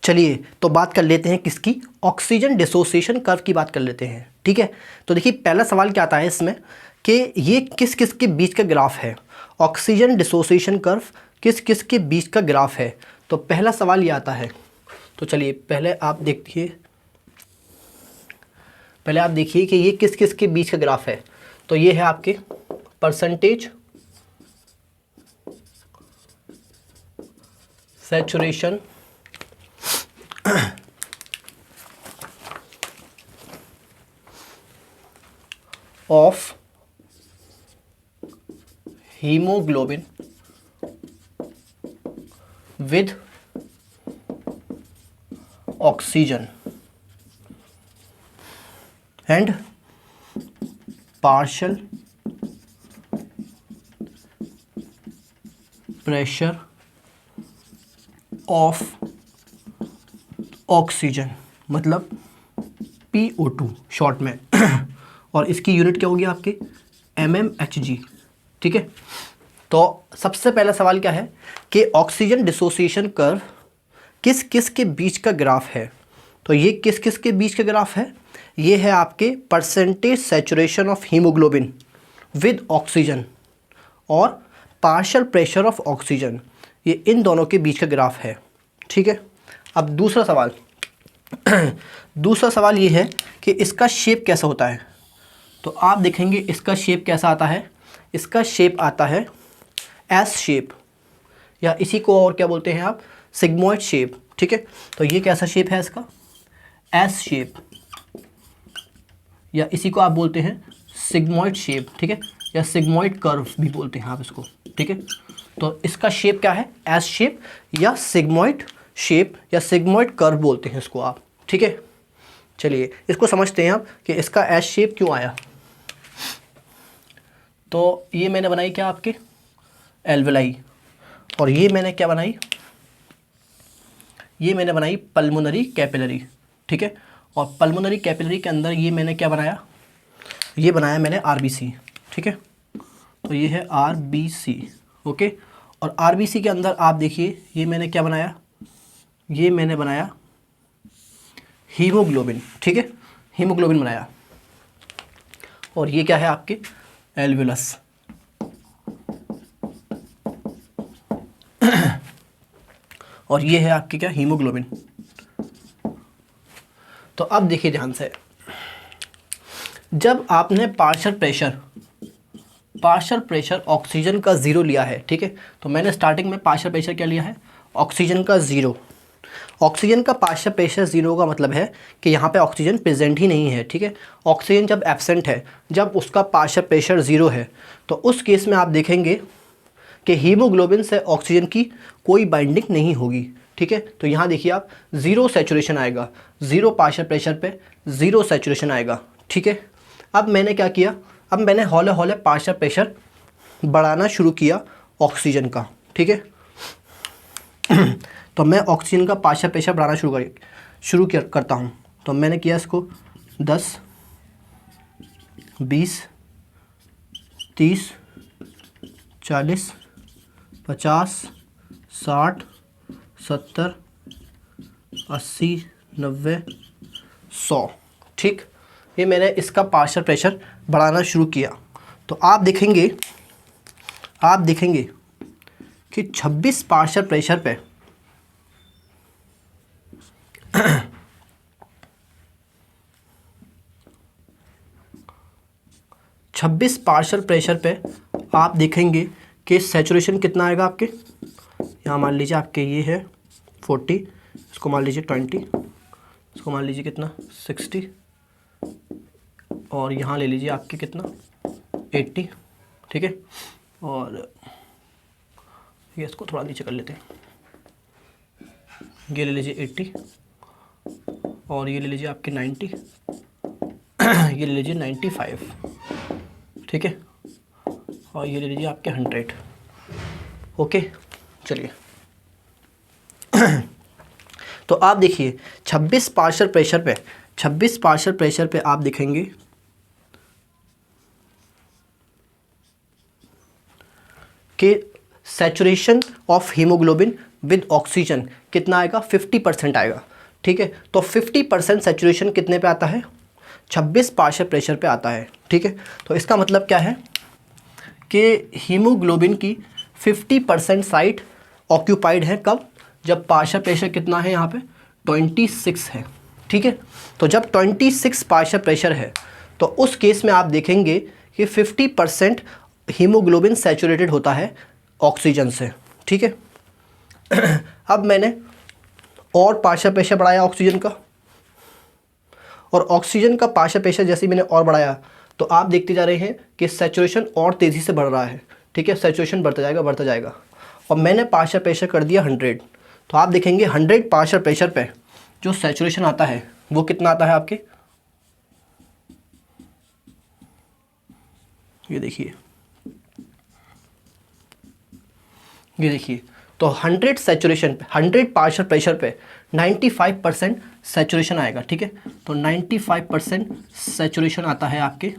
चलिए तो बात कर लेते हैं किसकी, ऑक्सीजन डिसोसिएशन कर्व की बात कर लेते हैं। ठीक है, तो देखिए पहला सवाल क्या आता है इसमें कि ये किस किस के बीच का ग्राफ है, ऑक्सीजन डिसोसिएशन कर्व किस किस के बीच का ग्राफ है। तो पहला सवाल ये आता है। तो चलिए पहले आप देखिए कि ये किस किस के बीच का ग्राफ है। तो ये है आपके percentage saturation of haemoglobin with oxygen and partial pressure of oxygen, मतलब PO2 शॉर्ट में और इसकी यूनिट क्या होगी आपकी mmHg। ठीक है, तो सबसे पहला सवाल क्या है कि ऑक्सीजन डिसोसिएशन कर्व किस किस के बीच का ग्राफ है। तो ये किस किस के बीच का ग्राफ है, ये है आपके percentage saturation of haemoglobin with oxygen और पार्शियल प्रेशर ऑफ ऑक्सीजन, ये इन दोनों के बीच का ग्राफ है। ठीक है, अब दूसरा सवाल दूसरा सवाल ये है कि इसका शेप कैसा होता है। तो आप देखेंगे इसका शेप कैसा आता है, इसका शेप आता है एस शेप, या इसी को और क्या बोलते हैं आप, सिग्मोइड शेप। ठीक है, तो ये कैसा शेप है इसका, एस शेप, या इसी को आप बोलते हैं सिग्मोइड शेप। ठीक है, या सिग्मोइड कर्व भी बोलते हैं आप इसको। ठीक है, तो इसका शेप क्या है, एस शेप या सिग्मोइड शेप या सिग्मोइड कर्व बोलते हैं इसको आप। ठीक है, चलिए इसको समझते हैं आप कि इसका एस शेप क्यों आया। तो ये मैंने बनाई क्या आपके एल्वेलाई, और ये मैंने क्या बनाई, ये मैंने बनाई पल्मोनरी कैपिलरी। ठीक है, और पल्मोनरी कैपिलरी के अंदर ये मैंने क्या बनाया, ये बनाया मैंने आरबीसी। ठीक है, तो ये है आरबीसी। ओके, और आरबीसी के अंदर आप देखिए ये मैंने क्या बनाया, ये मैंने बनाया हीमोग्लोबिन। ठीक है, हीमोग्लोबिन बनाया, और ये क्या है आपके एल्वुलस। और ये है आपके क्या हीमोग्लोबिन। तो अब देखिए ध्यान से, जब आपने पार्शियल प्रेशर ऑक्सीजन का ज़ीरो लिया है। ठीक है, तो मैंने स्टार्टिंग में पार्शियल प्रेशर क्या लिया है, ऑक्सीजन का ज़ीरो। ऑक्सीजन का पार्शियल प्रेशर ज़ीरो का मतलब है कि यहाँ पे ऑक्सीजन प्रेजेंट ही नहीं है। ठीक है, ऑक्सीजन जब एब्सेंट है, जब उसका पार्शियल प्रेशर ज़ीरो है, तो उस केस में आप देखेंगे कि हीमोग्लोबिन से ऑक्सीजन की कोई बाइंडिंग नहीं होगी। ठीक है, तो यहाँ देखिए आप ज़ीरो सैचुरेशन आएगा, ज़ीरो पार्शियल प्रेशर पे ज़ीरो सैचुरेशन आएगा। ठीक है, अब मैंने क्या किया, अब मैंने हौले हौले पार्शियल प्रेशर बढ़ाना शुरू किया ऑक्सीजन का। ठीक है, तो मैं ऑक्सीजन का पार्शियल प्रेशर बढ़ाना शुरू करता हूँ। तो मैंने किया इसको 10, 20, 30, 40, 50, 60, 70, 80, 90, 100। ठीक, ये मैंने इसका पार्शियल प्रेशर बढ़ाना शुरू किया। तो आप देखेंगे कि 26 पार्शियल प्रेशर पे 26 पार्शियल प्रेशर पे आप देखेंगे कि सैचुरेशन कितना आएगा आपके, यहाँ मान लीजिए आपके ये है 40, इसको मान लीजिए 20, इसको मान लीजिए कितना 60, और यहाँ ले लीजिए आपके कितना 80। ठीक है, और ये इसको थोड़ा नीचे कर लेते हैं, ये ले लीजिए 80, और ये ले लीजिए आपके 90, ये ले लीजिए 95। ठीक है, और ये ले लीजिए आपके 100। ओके, चलिए तो आप देखिए 26 पार्शियल प्रेशर पे आप देखेंगे कि saturation of haemoglobin with oxygen कितना आएगा, 50% आएगा। ठीक है, तो 50% सैचुरेशन कितने पे आता है, 26 पार्शियल प्रेशर पे आता है। ठीक है, तो इसका मतलब क्या है कि हीमोग्लोबिन की 50% साइट ऑक्यूपाइड है, कब, जब पार्शियल प्रेशर कितना है यहाँ पे 26 है। ठीक है, तो जब 26 पार्शियल प्रेशर है तो उस केस में आप देखेंगे कि 50% हीमोग्लोबिन सैचुरेटेड होता है ऑक्सीजन से। ठीक है, अब मैंने और पार्शियल प्रेशर बढ़ाया ऑक्सीजन का, और ऑक्सीजन का पार्शियल प्रेशर जैसे ही मैंने और बढ़ाया तो आप देखते जा रहे हैं कि सैचुरेशन और तेज़ी से बढ़ रहा है। ठीक है, सैचुरेशन बढ़ता जाएगा, और मैंने पार्शियल प्रेशर कर दिया 100। तो आप देखेंगे 100 पार्शियल प्रेशर पे जो सैचुरेशन आता है वो कितना आता है आपके, ये देखिए, तो 100 सैचुरेशन पे, 100 पार्शियल प्रेशर पे 95% सैचुरेशन आएगा। ठीक है, तो 95% सैचुरेशन आता है आपके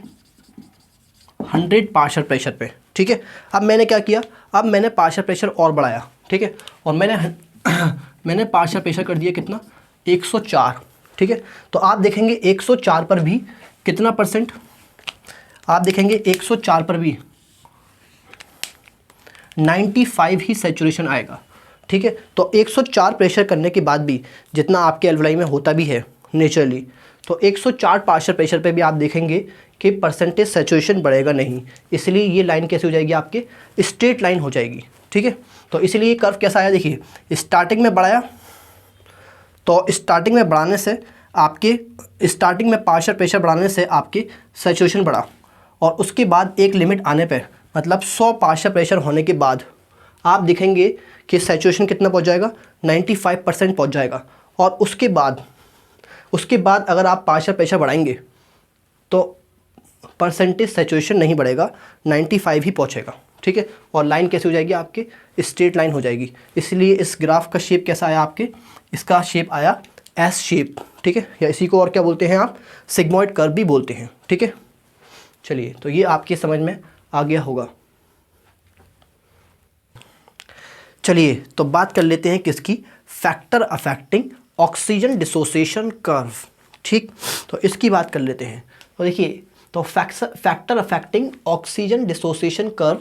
100 पार्शियल प्रेशर पे। ठीक है, अब मैंने क्या किया, अब मैंने पार्शियल प्रेशर और बढ़ाया। ठीक है, और मैंने पार्शियल प्रेशर कर दिया कितना, 104। ठीक है, तो आप देखेंगे 104 पर भी कितना परसेंट, आप देखेंगे 104 पर भी 95 ही सैचुरेशन आएगा। ठीक है, तो 104 प्रेशर करने के बाद भी जितना आपके एल्वलाई में होता भी है नेचुरली, तो 104 पार्शियल प्रेशर पे भी आप देखेंगे कि परसेंटेज सैचुरेशन बढ़ेगा नहीं। इसलिए ये लाइन कैसे हो जाएगी आपके, स्ट्रेट लाइन हो जाएगी। ठीक है, तो इसलिए ये कर्व कैसा आया, देखिए स्टार्टिंग में बढ़ाया, तो स्टार्टिंग में बढ़ाने से आपके, स्टार्टिंग में पार्शियल प्रेशर बढ़ाने से आपकी सैचुरेशन बढ़ा, और उसके बाद एक लिमिट आने पे, मतलब 100 पार्शियल प्रेशर होने के बाद आप देखेंगे कि सैचुरेशन कितना पहुंच जाएगा, 95% पहुंच जाएगा। और उसके बाद अगर आप पार्शियल प्रेशर बढ़ाएंगे तो परसेंटेज सैचुरेशन नहीं बढ़ेगा, 95 ही पहुंचेगा। ठीक है, और लाइन कैसे हो जाएगी आपके, स्ट्रेट लाइन हो जाएगी। इसलिए इस ग्राफ का शेप कैसा आया आपके, इसका शेप आया एस शेप। ठीक है, या इसी को और क्या बोलते हैं आप, सिग्मॉइड कर्व भी बोलते हैं। ठीक है, चलिए, तो ये आपके समझ में आ गया होगा। चलिए, तो बात कर लेते हैं किसकी, factor affecting oxygen dissociation curve. ठीक, तो इसकी बात कर लेते हैं। तो देखिए, तो factor affecting oxygen dissociation curve,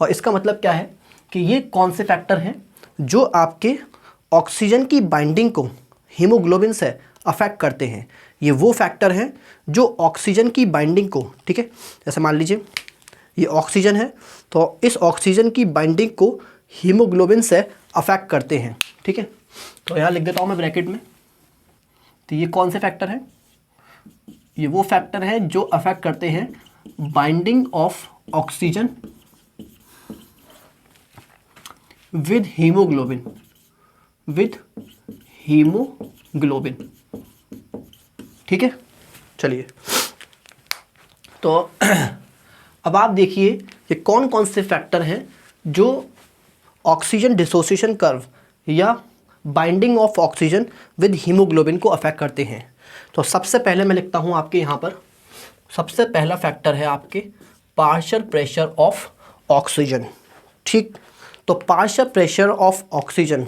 और इसका मतलब क्या है कि ये कौन से फैक्टर हैं जो आपके ऑक्सीजन की बाइंडिंग को हीमोग्लोबिन से अफेक्ट करते हैं। ये वो फैक्टर हैं जो ऑक्सीजन की बाइंडिंग को, ठीक है, जैसे मान लीजिए ये ऑक्सीजन है, तो इस ऑक्सीजन की बाइंडिंग को हीमोग्लोबिन से अफेक्ट करते हैं। ठीक है, तो यहाँ लिख देता हूँ मैं ब्रैकेट में। तो ये कौन से फैक्टर हैं, ये वो फैक्टर हैं जो अफेक्ट करते हैं binding of oxygen with haemoglobin, ठीक है। चलिए, तो अब आप देखिए ये कौन कौन से फैक्टर हैं जो ऑक्सीजन डिसोसिएशन कर्व या binding of oxygen with haemoglobin को अफेक्ट करते हैं। तो सबसे पहले मैं लिखता हूं आपके यहाँ पर, सबसे पहला फैक्टर है आपके पार्शियल प्रेशर ऑफ ऑक्सीजन। ठीक, तो पार्शियल प्रेशर ऑफ ऑक्सीजन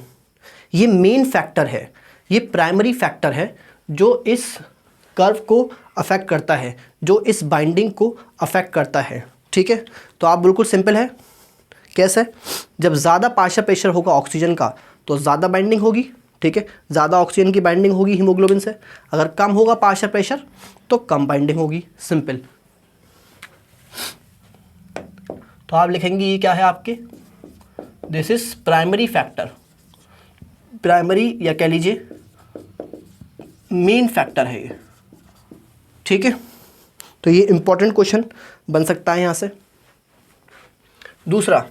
ये मेन फैक्टर है, ये प्राइमरी फैक्टर है जो इस कर्व को अफेक्ट करता है, जो इस बाइंडिंग को अफेक्ट करता है। ठीक है, तो आप बिल्कुल सिंपल है, कैसे, जब ज़्यादा पार्शियल प्रेशर होगा ऑक्सीजन का तो ज़्यादा बाइंडिंग होगी। ठीक है, ज़्यादा ऑक्सीजन की बाइंडिंग होगी हीमोग्लोबिन से। अगर कम होगा पार्शियल प्रेशर तो कम बाइंडिंग होगी, सिंपल। तो आप लिखेंगे ये क्या है आपके, this is primary factor, primary या कह लीजिए मेन फैक्टर है ये। ठीक है, तो ये इंपॉर्टेंट क्वेश्चन बन सकता है यहां से। दूसरा,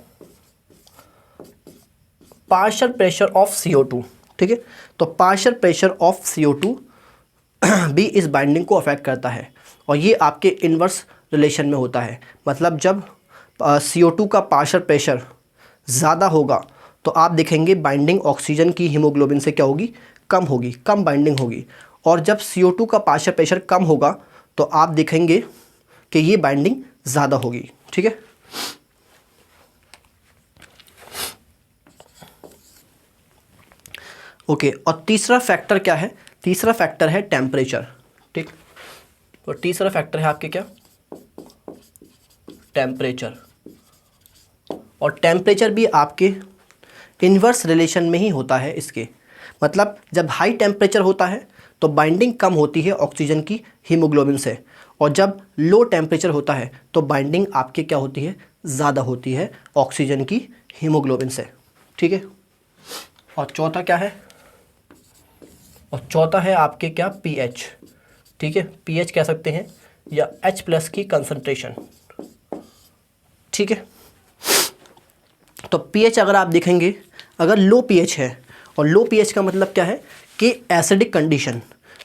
पार्शियल प्रेशर ऑफ CO2। ठीक है, तो पार्शियल प्रेशर ऑफ CO2 भी इस बाइंडिंग को अफेक्ट करता है, और ये आपके इन्वर्स रिलेशन में होता है। मतलब जब CO2 का पार्शियल प्रेशर ज़्यादा होगा तो आप देखेंगे बाइंडिंग ऑक्सीजन की हीमोग्लोबिन से क्या होगी, कम होगी, कम बाइंडिंग होगी। और जब CO2 का पार्शियल प्रेशर कम होगा तो आप देखेंगे कि ये बाइंडिंग ज़्यादा होगी। ठीक है, ओके, और तीसरा फैक्टर क्या है? तीसरा फैक्टर है टेम्परेचर। ठीक, तो तीसरा फैक्टर है आपके क्या? टेम्परेचर। और टेम्परेचर भी आपके इन्वर्स रिलेशन में ही होता है इसके। मतलब जब हाई टेम्परेचर होता है तो बाइंडिंग कम होती है ऑक्सीजन की हीमोग्लोबिन से, और जब लो टेम्परेचर होता है तो बाइंडिंग आपके क्या होती है? ज़्यादा होती है ऑक्सीजन की हीमोग्लोबिन से। ठीक है, और चौथा क्या है? और चौथा है आपके क्या? पीएच। ठीक है, पीएच कह सकते हैं या H+ की कंसंट्रेशन। ठीक है, तो पीएच अगर आप देखेंगे, अगर लो पीएच है, और लो पीएच का मतलब क्या है कि एसिडिक कंडीशन,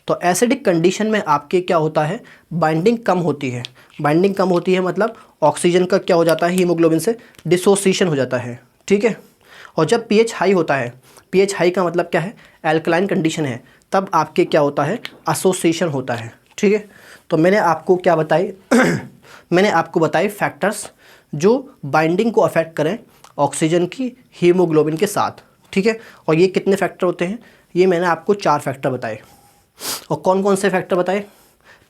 तो एसिडिक कंडीशन में आपके क्या होता है? बाइंडिंग कम होती है। बाइंडिंग कम होती है मतलब ऑक्सीजन का क्या हो जाता है? हीमोग्लोबिन से डिसोसिएशन हो जाता है। ठीक है, और जब पीएच हाई होता है, पीएच हाई का मतलब क्या है? एल्कलाइन कंडीशन है, तब आपके क्या होता है? एसोसिएशन होता है। ठीक है, तो मैंने आपको क्या बताई मैंने आपको बताए फैक्टर्स जो बाइंडिंग को अफेक्ट करें ऑक्सीजन की हीमोग्लोबिन के साथ। ठीक है, और ये कितने फैक्टर होते हैं? ये मैंने आपको 4 फैक्टर बताए। और कौन कौन से फैक्टर बताए?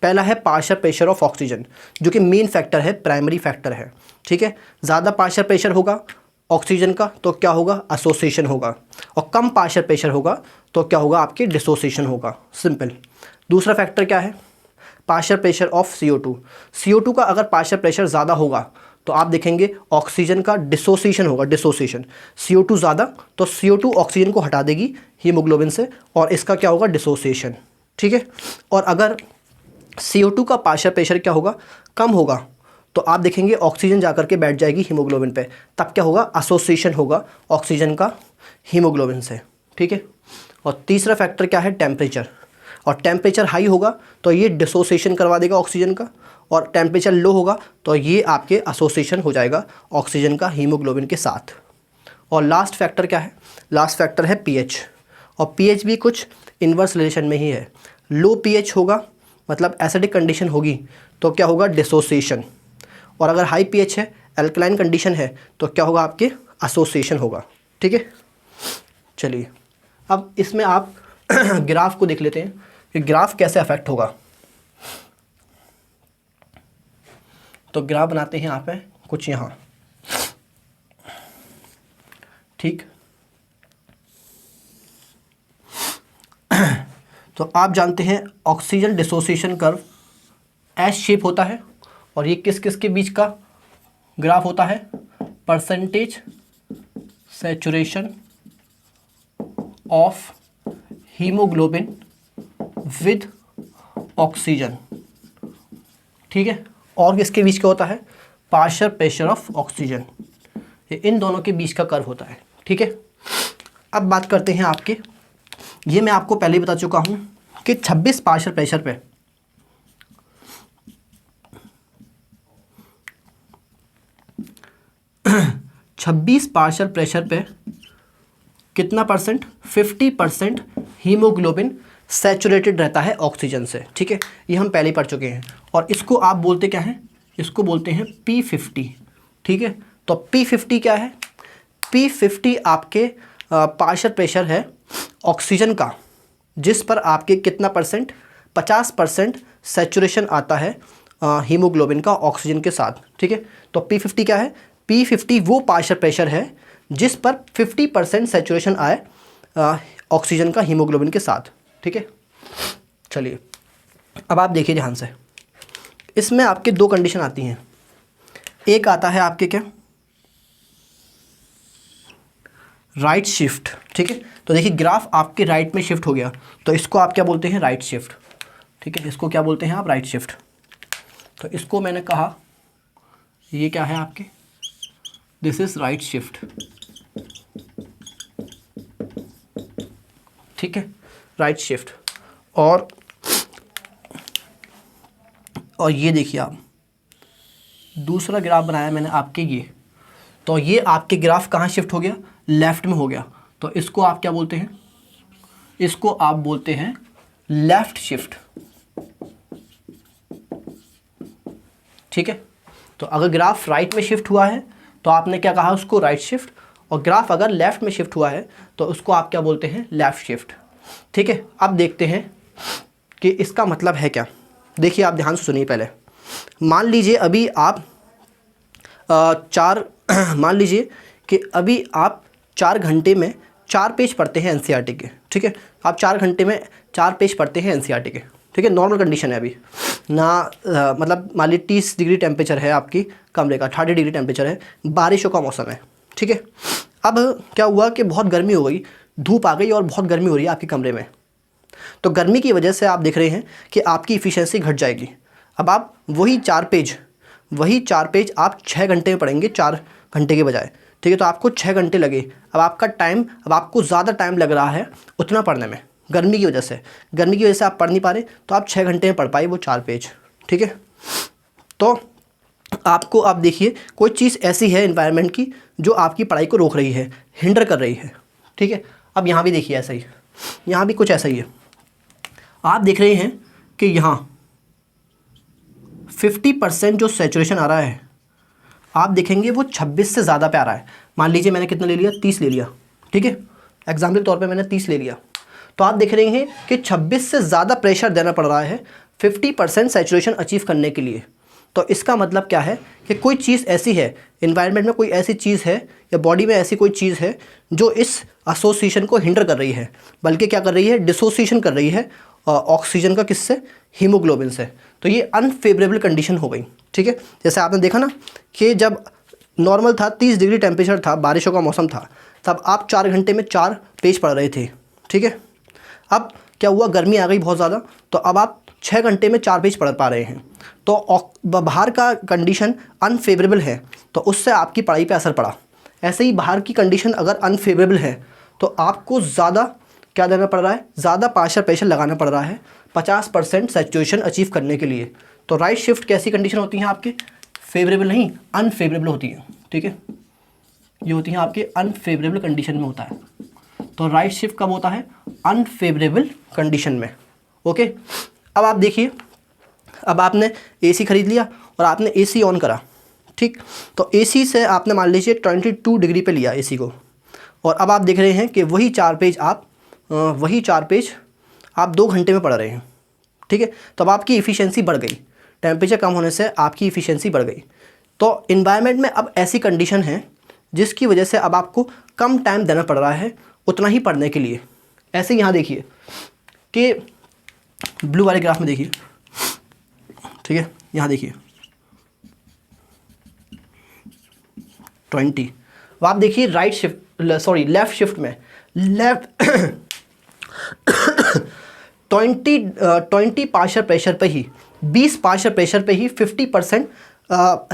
पहला है पार्शियल प्रेशर ऑफ ऑक्सीजन, जो कि मेन फैक्टर है, प्राइमरी फैक्टर है। ठीक है, ज़्यादा पार्शियल प्रेशर होगा ऑक्सीजन का तो क्या होगा? एसोसिएशन होगा, और कम पार्शियल प्रेशर होगा तो क्या होगा? आपकी डिसोसिएशन होगा। सिंपल। दूसरा फैक्टर क्या है? Partial pressure of CO2। CO2 का अगर पार्शियल प्रेशर ज़्यादा होगा तो आप देखेंगे ऑक्सीजन का डिसोसिएशन होगा, डिसोसिएशन। CO2 ज़्यादा तो CO2 ऑक्सीजन को हटा देगी हीमोग्लोबिन से, और इसका क्या होगा? डिसोसिएशन। ठीक है, और अगर CO2 का पार्शियल प्रेशर क्या होगा? कम होगा, तो आप देखेंगे ऑक्सीजन जाकर के बैठ जाएगी हीमोग्लोबिन पे, तब क्या होगा? एसोसिएशन होगा ऑक्सीजन का हीमोग्लोबिन से। ठीक है, और तीसरा फैक्टर क्या है? टेम्परेचर। और टेम्परेचर हाई होगा तो ये डिसोसिएशन करवा देगा ऑक्सीजन का, और टेम्परेचर लो होगा तो ये आपके एसोसिएशन हो जाएगा ऑक्सीजन का हीमोग्लोबिन के साथ। और लास्ट फैक्टर क्या है? लास्ट फैक्टर है पीएच। और पीएच भी कुछ इन्वर्स रिलेशन में ही है। लो पीएच होगा मतलब एसिडिक कंडीशन होगी तो क्या होगा? डिसोसिएशन। और अगर हाई पीएच है, अल्कलाइन कंडीशन है, तो क्या होगा? आपके एसोसिएशन होगा। ठीक है, चलिए अब इसमें आप ग्राफ को देख लेते हैं कि ग्राफ कैसे अफेक्ट होगा। तो ग्राफ बनाते हैं यहाँ पे कुछ यहाँ। ठीक, तो आप जानते हैं oxygen dissociation curve S shape होता है, और ये किस किस के बीच का ग्राफ होता है? Percentage saturation of haemoglobin with oxygen. ठीक है, और किसके बीच का होता है? Partial pressure of oxygen. ये इन दोनों के बीच का कर्व होता है। ठीक है, अब बात करते हैं आपके, ये मैं आपको पहले ही बता चुका हूं कि 26 पार्शियल प्रेशर पे 26 पार्शियल प्रेशर पे कितना परसेंट? 50% हीमोग्लोबिन सैचुरेटेड रहता है ऑक्सीजन से। ठीक है, ये हम पहले ही पढ़ चुके हैं, और इसको आप बोलते क्या हैं? इसको बोलते हैं P50। ठीक है, तो P50 क्या है? P50 आपके पार्शियल प्रेशर है ऑक्सीजन का, जिस पर आपके कितना परसेंट? 50% सैचुरेशन आता है हीमोग्लोबिन का ऑक्सीजन के साथ। ठीक है, तो P50 क्या है? P50 वो पार्शियल प्रेशर है जिस पर 50% सैचुरेशन आए ऑक्सीजन का हीमोग्लोबिन के साथ। ठीक है, चलिए अब आप देखिए ध्यान से, इसमें आपके 2 कंडीशन आती हैं। एक आता है आपके क्या? Right shift. ठीक है, तो देखिए ग्राफ आपके राइट में शिफ्ट हो गया, तो इसको आप क्या बोलते हैं? Right shift. ठीक है, इसको क्या बोलते हैं आप? Right shift. तो इसको मैंने कहा ये क्या है आपके? This is right shift. ठीक है, राइट शिफ्ट। और ये देखिए आप, दूसरा ग्राफ बनाया मैंने आपके ये, तो ये आपके ग्राफ कहाँ शिफ्ट हो गया? लेफ्ट में हो गया, तो इसको आप क्या बोलते हैं? इसको आप बोलते हैं लेफ्ट शिफ्ट। ठीक है, तो अगर ग्राफ राइट में शिफ्ट हुआ है तो आपने क्या कहा? उसको राइट शिफ्ट। और ग्राफ अगर लेफ़्ट में शिफ्ट हुआ है तो उसको आप क्या बोलते हैं, लेफ़्ट शिफ्ट। ठीक है, अब देखते हैं कि इसका मतलब है क्या। देखिए आप ध्यान से सुनिए पहले। मान लीजिए अभी आप मान लीजिए कि अभी आप 4 घंटे में 4 पेज पढ़ते हैं एनसीईआरटी के। ठीक है, आप 4 घंटे में 4 पेज पढ़ते हैं एनसीईआरटी के। ठीक है, नॉर्मल कंडीशन है अभी ना, मतलब मान लीजिए 30 डिग्री टेम्परेचर है आपकी कमरे का, 30 डिग्री टेम्परेचर है, बारिशों का मौसम है। ठीक है, अब क्या हुआ कि बहुत गर्मी हो गई, धूप आ गई और बहुत गर्मी हो रही है आपके कमरे में। तो गर्मी की वजह से आप देख रहे हैं कि आपकी इफ़िशियंसी घट जाएगी। अब आप वही 4 पेज आप 6 घंटे में पढ़ेंगे, 4 घंटे के बजाय। ठीक है, तो आपको 6 घंटे लगे। अब आपको ज़्यादा टाइम लग रहा है उतना पढ़ने में, गर्मी की वजह से आप पढ़ नहीं पा रहे, तो आप 6 घंटे में पढ़ पाए वो 4 पेज। ठीक है, तो आपको आप देखिए कोई चीज़ ऐसी है एनवायरनमेंट की जो आपकी पढ़ाई को रोक रही है, हिंडर कर रही है। ठीक है, अब यहाँ भी देखिए ऐसा ही, यहाँ भी कुछ ऐसा ही है। आप देख रहे हैं कि यहाँ 50% जो सैचुरेशन आ रहा है, आप देखेंगे वो 26 से ज़्यादा पे आ रहा है। मान लीजिए मैंने कितना ले लिया, 30 ले लिया। ठीक है, एग्जाम्पल के तौर पे मैंने 30 ले लिया, तो आप देख रहे हैं कि 26 से ज़्यादा प्रेशर देना पड़ रहा है 50% सैचुरेशन अचीव करने के लिए। तो इसका मतलब क्या है कि कोई चीज़ ऐसी है इन्वायरमेंट में, कोई ऐसी चीज़ है या बॉडी में ऐसी कोई चीज़ है जो इस एसोसिएशन को हिंडर कर रही है, बल्कि क्या कर रही है, डिसोसिएशन कर रही है ऑक्सीजन का, किससे, हीमोग्लोबिन से। तो ये अनफेवरेबल कंडीशन हो गई। ठीक है, जैसे आपने देखा ना कि जब नॉर्मल था, 30 डिग्री टेम्परेचर था, बारिशों का मौसम था, तब आप 4 घंटे में 4 पेज पढ़ रहे थे। ठीक है, अब क्या हुआ, गर्मी आ गई बहुत ज़्यादा, तो अब आप 6 घंटे में 4 पेज पढ़ पा रहे हैं। तो बाहर का कंडीशन अनफेवरेबल है, तो उससे आपकी पढ़ाई पे असर पड़ा। ऐसे ही बाहर की कंडीशन अगर अनफेवरेबल है तो आपको ज़्यादा क्या देना पड़ रहा है, ज़्यादा पार्शियल प्रेशर लगाना पड़ रहा है 50% सैचुरेशन अचीव करने के लिए। तो राइट शिफ्ट कैसी कंडीशन होती हैं आपके, फेवरेबल नहीं, अनफेवरेबल होती है। ठीक है, ये होती हैं आपके अनफेवरेबल कंडीशन में होता है। तो राइट शिफ्ट कब होता है, अनफेवरेबल कंडीशन में। ओके, अब आप देखिए, अब आपने एसी खरीद लिया और आपने एसी ऑन करा। ठीक, तो एसी से आपने मान लीजिए 22 डिग्री पे लिया एसी को, और अब आप देख रहे हैं कि वही 4 पेज आप 2 घंटे में पढ़ रहे हैं। ठीक है, तो अब आपकी इफ़िशियंसी बढ़ गई, टेम्परेचर कम होने से आपकी इफ़िशियंसी बढ़ गई। तो इन्वायरमेंट में अब ऐसी कंडीशन है जिसकी वजह से अब आपको कम टाइम देना पड़ रहा है उतना ही पढ़ने के लिए। ऐसे यहाँ देखिए कि ब्लू वाले ग्राफ में देखिए। ठीक है, यहाँ देखिए 20, अब आप देखिए लेफ़्ट शिफ्ट में 20 पार्शियल प्रेशर पे ही, 20 पार्शियल प्रेशर पे ही 50%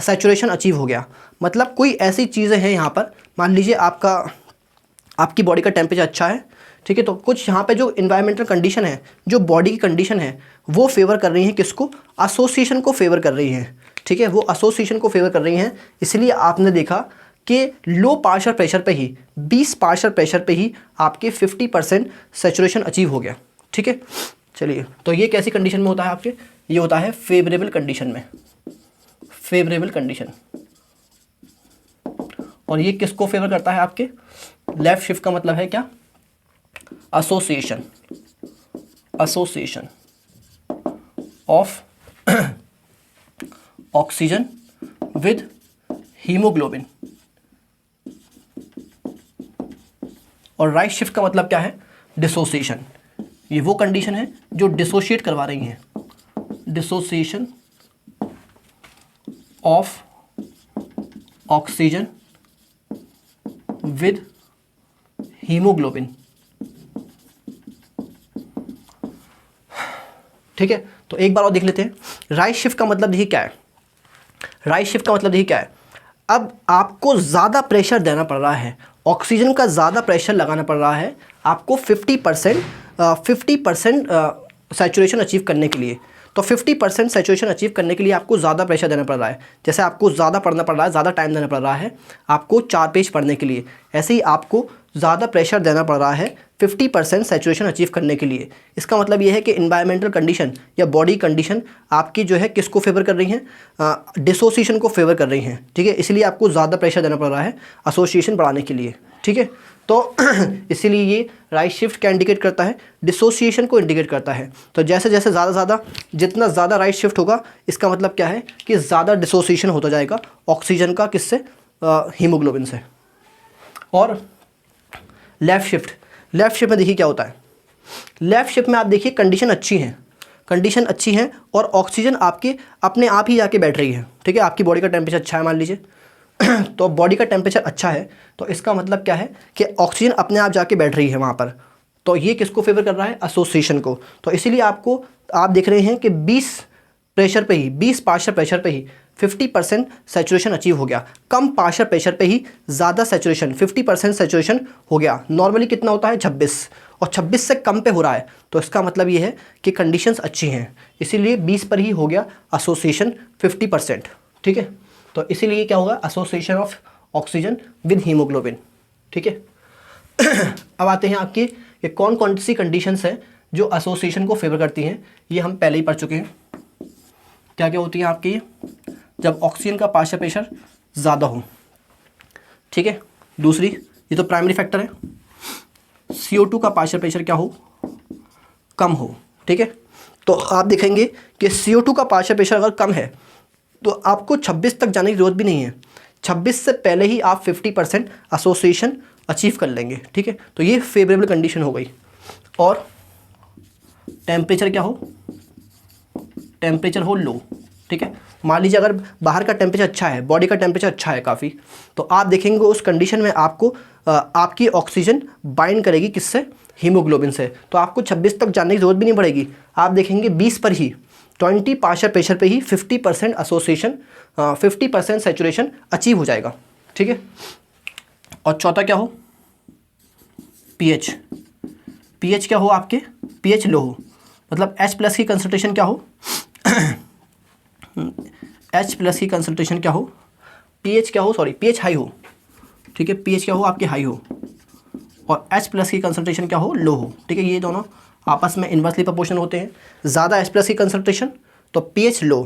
सैचुरेशन अचीव हो गया। मतलब कोई ऐसी चीज़ें हैं यहाँ पर, मान लीजिए आपकी बॉडी का टेम्परेचर अच्छा है। ठीक है, तो कुछ यहाँ पे जो इन्वायरमेंटल कंडीशन है, जो बॉडी की कंडीशन है, वो फेवर कर रही हैं किसको, एसोसिएशन को फेवर कर रही हैं। ठीक है, वो एसोसिएशन को फेवर कर रही हैं, इसलिए आपने देखा कि लो पार्शियल प्रेशर पे ही, 20 पार्शियल प्रेशर पे ही आपके 50% सैचुरेशन अचीव हो गया। ठीक है, चलिए, तो ये कैसी कंडीशन में होता है आपके, ये होता है फेवरेबल कंडीशन में, फेवरेबल कंडीशन। और ये किसको फेवर करता है आपके, लेफ्ट शिफ्ट का मतलब है क्या, association of oxygen with haemoglobin. और राइट शिफ्ट का मतलब क्या है, डिसोसिएशन। ये वो कंडीशन है जो डिसोशिएट करवा रही हैं, dissociation of oxygen with haemoglobin. ठीक है, तो एक बार और देख लेते हैं। राइट शिफ्ट का मतलब देखिए क्या है, राइट शिफ्ट का मतलब देखिए क्या है, अब आपको ज़्यादा प्रेशर देना पड़ रहा है, ऑक्सीजन का ज़्यादा प्रेशर लगाना पड़ रहा है आपको 50% सैचुरेशन अचीव करने के लिए। तो 50% सैचुरेशन अचीव करने के लिए आपको ज़्यादा प्रेशर देना पड़ रहा है। जैसे आपको ज़्यादा पढ़ना पड़ रहा है, ज़्यादा टाइम देना पड़ रहा है आपको 4 पेज पढ़ने के लिए, ऐसे ही आपको ज़्यादा प्रेशर देना पड़ रहा है 50% सैचुरेशन अचीव करने के लिए। इसका मतलब ये है कि इन्वायरमेंटल कंडीशन या बॉडी कंडीशन आपकी जो है किसको फेवर कर रही हैं, डिसोसिएशन को फेवर कर रही हैं। ठीक है, इसलिए आपको ज़्यादा प्रेशर देना पड़ रहा है एसोसिएशन बढ़ाने के लिए। ठीक है। तो इसीलिए ये राइट शिफ्ट क्या इंडिकेट करता है, डिसोसिएशन को इंडिकेट करता है। तो जैसे जैसे जितना ज़्यादा राइट शिफ्ट होगा, इसका मतलब क्या है कि ज़्यादा डिसोसिएशन होता जाएगा ऑक्सीजन का, किससे, हीमोग्लोबिन से। और लेफ़्ट शिफ्ट में देखिए क्या होता है, लेफ़्ट शिफ्ट में आप देखिए कंडीशन अच्छी है और ऑक्सीजन आपके अपने आप ही जाके बैठ रही है, ठीक है। आपकी बॉडी का टेम्परेचर अच्छा है मान लीजिए तो बॉडी का टेम्परेचर अच्छा है, तो इसका मतलब क्या है कि ऑक्सीजन अपने आप जाके बैठ रही है वहाँ पर। तो ये किसको फेवर कर रहा है, एसोसिएशन को। तो इसीलिए आप देख रहे हैं कि 20 पार्शियल प्रेशर पे ही 50% सैचुरेशन अचीव हो गया। कम पार्शियल प्रेशर पे ही ज़्यादा सैचुरेशन, 50% सैचुरेशन हो गया। नॉर्मली कितना होता है, 26, और 26 से कम पे हो रहा है, तो इसका मतलब ये है कि कंडीशंस अच्छी हैं, इसीलिए 20 पर ही हो गया एसोसिएशन 50%, ठीक है। तो इसीलिए क्या होगा, association of oxygen with haemoglobin, ठीक है। अब आते हैं आपकी ये कौन सी कंडीशंस हैं जो एसोसिएशन को फेवर करती हैं, ये हम पहले ही पढ़ चुके हैं। क्या क्या होती है आपकी, जब ऑक्सीजन का पार्शियल प्रेशर ज़्यादा हो, ठीक है। दूसरी, ये तो प्राइमरी फैक्टर है, CO2 का पार्शियल प्रेशर क्या हो, कम हो, ठीक है। तो आप देखेंगे कि CO2 का पार्शियल प्रेशर अगर कम है तो आपको 26 तक जाने की ज़रूरत भी नहीं है, 26 से पहले ही आप 50% एसोसिएशन अचीव कर लेंगे, ठीक है। तो ये फेवरेबल कंडीशन हो गई। और टेम्परेचर क्या हो, टेम्परेचर हो लो, ठीक है। मान लीजिए अगर बाहर का टेम्परेचर अच्छा है, बॉडी का टेम्परेचर अच्छा है काफ़ी, तो आप देखेंगे उस कंडीशन में आपकी ऑक्सीजन बाइंड करेगी किससे, हीमोग्लोबिन से। तो आपको 26 तक जाने की ज़रूरत भी नहीं पड़ेगी, आप देखेंगे 20 पर ही, 20 पार्शियल प्रेशर पे ही 50% एसोसिएशन, 50% सैचुरेशन अचीव हो जाएगा, ठीक है। और चौथा क्या हो, पीएच क्या हो आपके, पीएच लो हो, मतलब H+ की कंसंट्रेशन क्या हो H+ की कंसंट्रेशन क्या हो, पीएच क्या हो, सॉरी पीएच हाई हो, ठीक है। पीएच क्या हो आपके हाई हो, और H+ की कंसंट्रेशन क्या हो, लो हो, ठीक है। ये दोनों आपस में इन्वर्सली प्रोपोर्शनल होते हैं। ज़्यादा H+ की कंसंट्रेशन तो पीएच लो,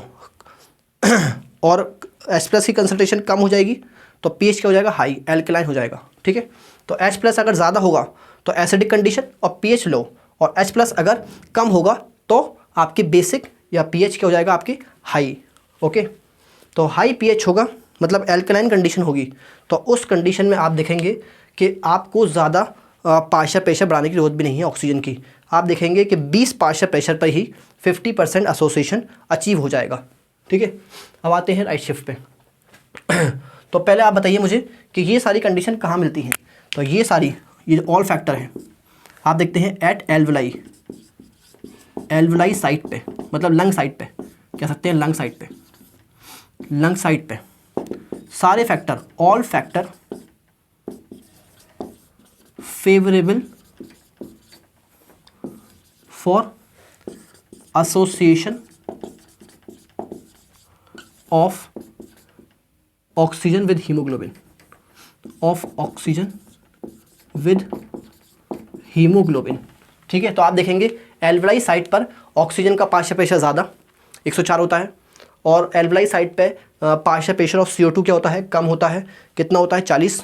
और H+ की कंसंट्रेशन कम हो जाएगी तो पीएच क्या हो जाएगा, हाई, एल्कलाइन हो जाएगा, ठीक है। तो H+ अगर ज़्यादा होगा तो एसिडिक कंडीशन और पीएच लो, और H+ अगर कम होगा तो आपकी बेसिक या पीएच क्या हो जाएगा आपकी हाई, ओके। तो हाई पीएच होगा मतलब एल्कलाइन कंडीशन होगी, तो उस कंडीशन में आप देखेंगे कि आपको ज़्यादा पार्शियल प्रेशर बढ़ाने की जरूरत भी नहीं है ऑक्सीजन की। आप देखेंगे कि 20 पार्शियल प्रेशर पर ही 50% एसोसिएशन अचीव हो जाएगा, ठीक है। अब आते हैं राइट शिफ्ट पे। तो पहले आप बताइए मुझे कि ये सारी कंडीशन कहाँ मिलती हैं। तो ये ऑल फैक्टर हैं, आप देखते हैं एट एल्वलाई साइट पे, मतलब लंग साइट पे, कह सकते हैं लंग साइट पे सारे factor, all factor favourable for association of oxygen with haemoglobin, ठीक है। तो आप देखेंगे एल्वलाई साइट पर ऑक्सीजन का पार्शियल प्रेशर ज़्यादा 104 होता है, और एल्वलाई साइट पे पार्शियल प्रेशर ऑफ CO2 क्या होता है, कम होता है, कितना होता है 40।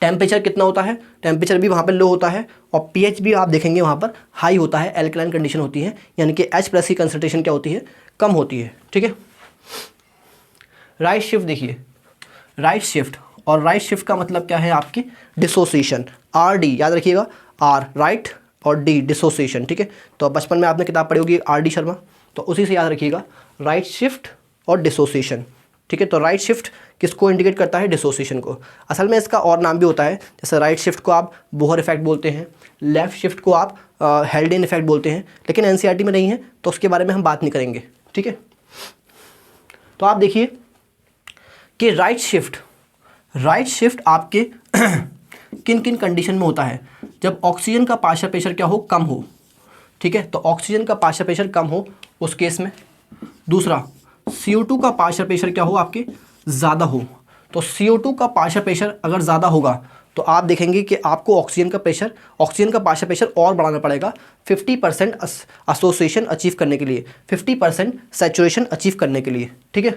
टेम्परेचर कितना होता है, टेम्परेचर भी वहाँ पर लो होता है, और पीएच भी आप देखेंगे वहाँ पर हाई होता है, एल्कलाइन कंडीशन होती है, यानी कि H+ की कंसंट्रेशन क्या होती है, कम होती है, ठीक है। राइट शिफ्ट देखिए, राइट शिफ्ट का मतलब क्या है आपकी, डिसोसिएशन, RD याद रखिएगा, R राइट और D डिसोसिएशन, ठीक है। तो बचपन में आपने किताब पढ़ी होगी RD शर्मा, तो उसी से याद रखिएगा, राइट शिफ्ट और डिसोसिएशन, ठीक है। तो राइट शिफ्ट किसको इंडिकेट करता है, डिसोसिएशन को। असल में इसका और नाम भी होता है, जैसे राइट शिफ्ट को आप बोहर इफेक्ट बोलते हैं, लेफ्ट शिफ्ट को आप हेल्डेन इफेक्ट बोलते हैं, लेकिन NCERT में नहीं है तो उसके बारे में हम बात नहीं करेंगे, ठीक है। तो आप देखिए कि राइट शिफ्ट आपके किन किन कंडीशन में होता है, जब ऑक्सीजन का पार्शियल प्रेशर क्या हो, कम हो, ठीक है। तो ऑक्सीजन का पार्शियल प्रेशर कम हो उस केस में। दूसरा, CO2 का पार्शियल प्रेशर क्या हो आपके, ज़्यादा हो। तो CO2 का पार्शियल प्रेशर अगर ज़्यादा होगा तो आप देखेंगे कि आपको ऑक्सीजन का पार्शियल प्रेशर और बढ़ाना पड़ेगा 50% एसोसिएशन अचीव करने के लिए, 50% सैचुरेशन अचीव करने के लिए, ठीक है।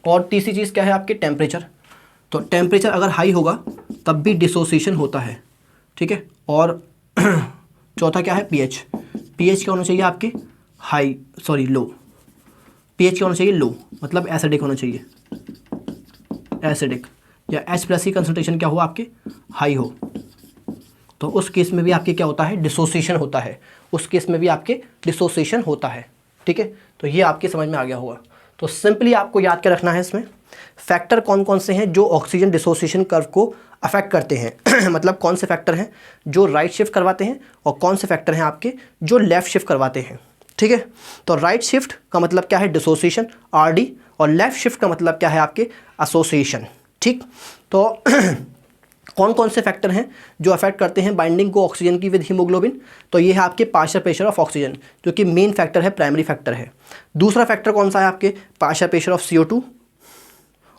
और तीसरी चीज़ क्या है आपके टेम्परेचर। तो टेम्परेचर अगर हाई होगा तब भी डिसोसिएशन होता है, ठीक है। और चौथा क्या है पीएच। पीएच क्या होना चाहिए आपके लो। पीएच क्या होना चाहिए लो, मतलब एसिडिक होना चाहिए, एसिडिक, या H+ की कंसंट्रेशन क्या हो आपके हाई हो, तो उस केस में भी आपके क्या होता है डिसोसिएशन होता है, उस केस में भी आपके डिसोसिएशन होता है, ठीक है। तो ये आपके समझ में आ गया होगा। तो सिंपली आपको याद क्या रखना है इसमें, फैक्टर कौन कौन से हैं जो ऑक्सीजन डिसोसिएशन कर्व को अफेक्ट करते हैं मतलब कौन से फैक्टर हैं जो राइट शिफ्ट करवाते हैं और कौन से फैक्टर हैं आपके जो लेफ़्ट शिफ्ट करवाते हैं, ठीक है। तो राइट शिफ्ट का मतलब क्या है डिसोसिएशन RD, और लेफ़्ट शिफ्ट का मतलब क्या है आपके एसोसिएशन, ठीक। तो कौन कौन से फैक्टर हैं जो अफेक्ट करते हैं बाइंडिंग को ऑक्सीजन की विद हीमोग्लोबिन, तो ये है आपके पार्शियल प्रेशर ऑफ ऑक्सीजन जो कि मेन फैक्टर है, प्राइमरी फैक्टर है। दूसरा फैक्टर कौन सा है आपके पार्शियल प्रेशर ऑफ CO2,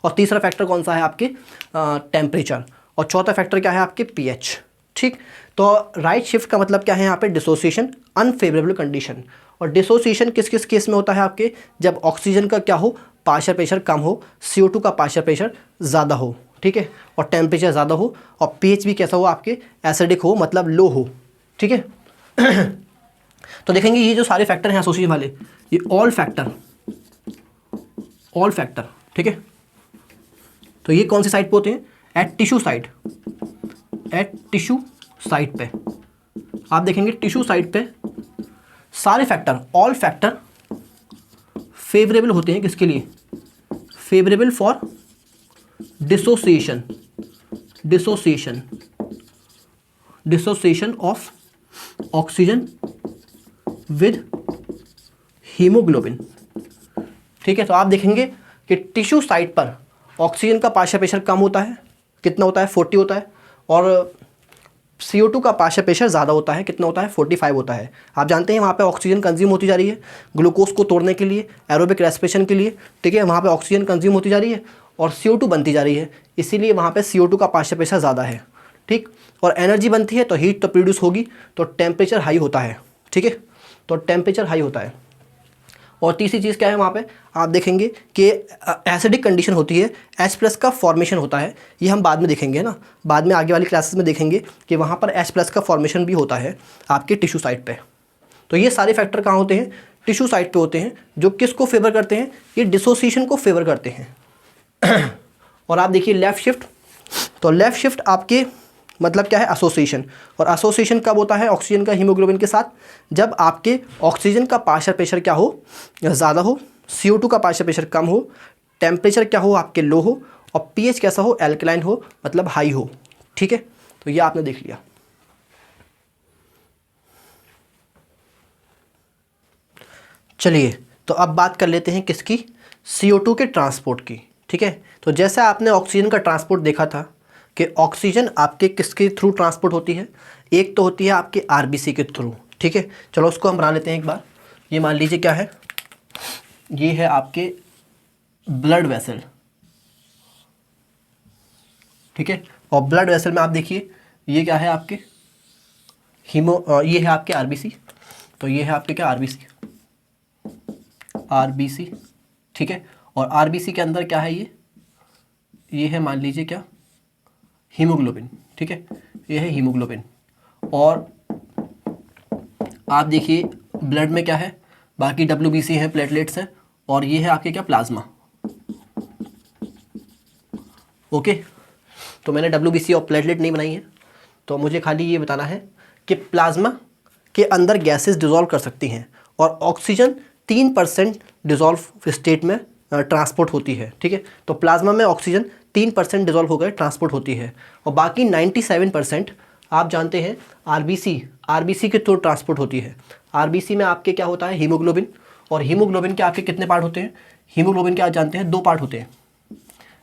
और तीसरा फैक्टर कौन सा है आपके टेम्परेचर, और चौथा फैक्टर क्या है आपके pH, ठीक। तो राइट शिफ्ट का मतलब क्या है यहाँ पे डिसोसिएशन अनफेवरेबल कंडीशन, और डिसोसिएशन किस किस केस में होता है आपके जब ऑक्सीजन का क्या हो पार्शियल प्रेशर कम हो, CO2 का पार्शियल प्रेशर ज़्यादा हो, ठीक है, और टेम्परेचर ज़्यादा हो, और pH भी कैसा हो आपके एसिडिक हो, मतलब लो हो, ठीक है। तो देखेंगे ये जो सारे फैक्टर हैं एसोसिएशन वाले, ये ऑल फैक्टर, ठीक है। तो ये कौन सी साइड पे होते हैं, एट टिश्यू साइड पे। आप देखेंगे टिश्यू साइड पे सारे फैक्टर, ऑल फैक्टर फेवरेबल होते हैं किसके लिए, favourable for dissociation of oxygen with haemoglobin, ठीक है। तो आप देखेंगे कि टिश्यू साइड पर ऑक्सीजन का पार्शियल प्रेशर कम होता है, कितना होता है 40 होता है, और CO2 का पार्शियल प्रेशर ज़्यादा होता है, कितना होता है 45 होता है। आप जानते हैं वहाँ पे ऑक्सीजन कंज्यूम होती जा रही है ग्लूकोज को तोड़ने के लिए, एरोबिक रेस्पिरेशन के लिए, ठीक है। वहाँ पे ऑक्सीजन कंज्यूम होती जा रही है और CO2 बनती जा रही है, इसीलिए वहाँ पे CO2 का पार्शियल प्रेशर ज़्यादा है, ठीक। और एनर्जी बनती है तो हीट तो प्रोड्यूस होगी, तो टेम्परेचर हाई होता है, ठीक है। तो टेम्परेचर हाई होता है। और तीसरी चीज़ क्या है वहाँ पे आप देखेंगे कि एसिडिक कंडीशन होती है, H+ का फॉर्मेशन होता है, ये हम बाद में देखेंगे ना, बाद में आगे वाली क्लासेस में देखेंगे कि वहाँ पर H+ का फॉर्मेशन भी होता है आपके टिश्यू साइड पे। तो ये सारे फैक्टर कहाँ होते हैं, टिश्यू साइड पे होते हैं, जो किसको फेवर करते हैं, ये डिसोसिएशन को फेवर करते हैं। और आप देखिए लेफ़्ट शिफ्ट, तो लेफ़्ट शिफ्ट आपके मतलब क्या है एसोसिएशन, और एसोसिएशन कब होता है ऑक्सीजन का हीमोग्लोबिन के साथ, जब आपके ऑक्सीजन का पार्शियल प्रेशर क्या हो ज़्यादा हो, CO2 का पार्शियल प्रेशर कम हो, टेम्परेचर क्या हो आपके लो हो, और pH कैसा हो एल्कलाइन हो, मतलब हाई हो, ठीक है। तो ये आपने देख लिया। चलिए तो अब बात कर लेते हैं किसकी, CO2 के ट्रांसपोर्ट की, ठीक है। तो जैसे आपने ऑक्सीजन का ट्रांसपोर्ट देखा था कि ऑक्सीजन आपके किसके थ्रू ट्रांसपोर्ट होती है, एक तो होती है आपके RBC के थ्रू, ठीक है। चलो उसको हम बना लेते हैं एक बार। ये मान लीजिए क्या है, ये है आपके ब्लड वेसल, ठीक है। और ब्लड वेसल में आप देखिए ये क्या है आपके ये है आपके RBC, तो ये है आपके क्या RBC, ठीक है। और RBC के अंदर क्या है, ये है मान लीजिए क्या हीमोग्लोबिन, ठीक है, ये है हीमोग्लोबिन। और आप देखिए ब्लड में क्या है, बाकी WBC है, प्लेटलेट्स हैं, और ये है आपके क्या प्लाज्मा, ओके। तो मैंने WBC और प्लेटलेट नहीं बनाई है, तो मुझे खाली ये बताना है कि प्लाज्मा के अंदर गैसेस डिज़ोल्व कर सकती हैं, और ऑक्सीजन 3% डिज़ोल्व स्टेट में ट्रांसपोर्ट होती है, ठीक है। तो प्लाज्मा में ऑक्सीजन 3% डिज़ोल्व होकर ट्रांसपोर्ट होती है, और बाकी 97% आप जानते हैं RBC के थ्रू ट्रांसपोर्ट होती है। RBC में आपके क्या होता है हीमोग्लोबिन, और हीमोग्लोबिन के आपके कितने पार्ट होते हैं, हीमोग्लोबिन के आप जानते हैं 2 पार्ट होते हैं,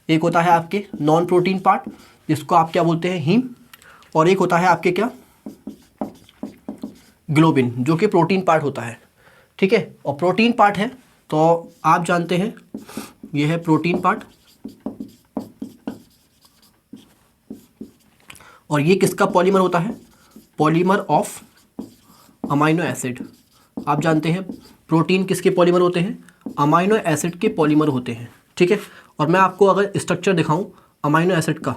एक होता है आपके नॉन प्रोटीन पार्ट जिसको आप क्या बोलते हैं हीम, और एक होता है आपके क्या ग्लोबिन जो कि प्रोटीन पार्ट होता है, ठीक है। और प्रोटीन पार्ट है तो आप जानते हैं ये है प्रोटीन पार्ट, और ये किसका पॉलीमर होता है, पॉलीमर ऑफ अमाइनो एसिड। आप जानते हैं प्रोटीन किसके पॉलीमर होते हैं, अमाइनो एसिड के पॉलीमर होते हैं, ठीक है। और मैं आपको अगर स्ट्रक्चर दिखाऊं अमीनो एसिड का,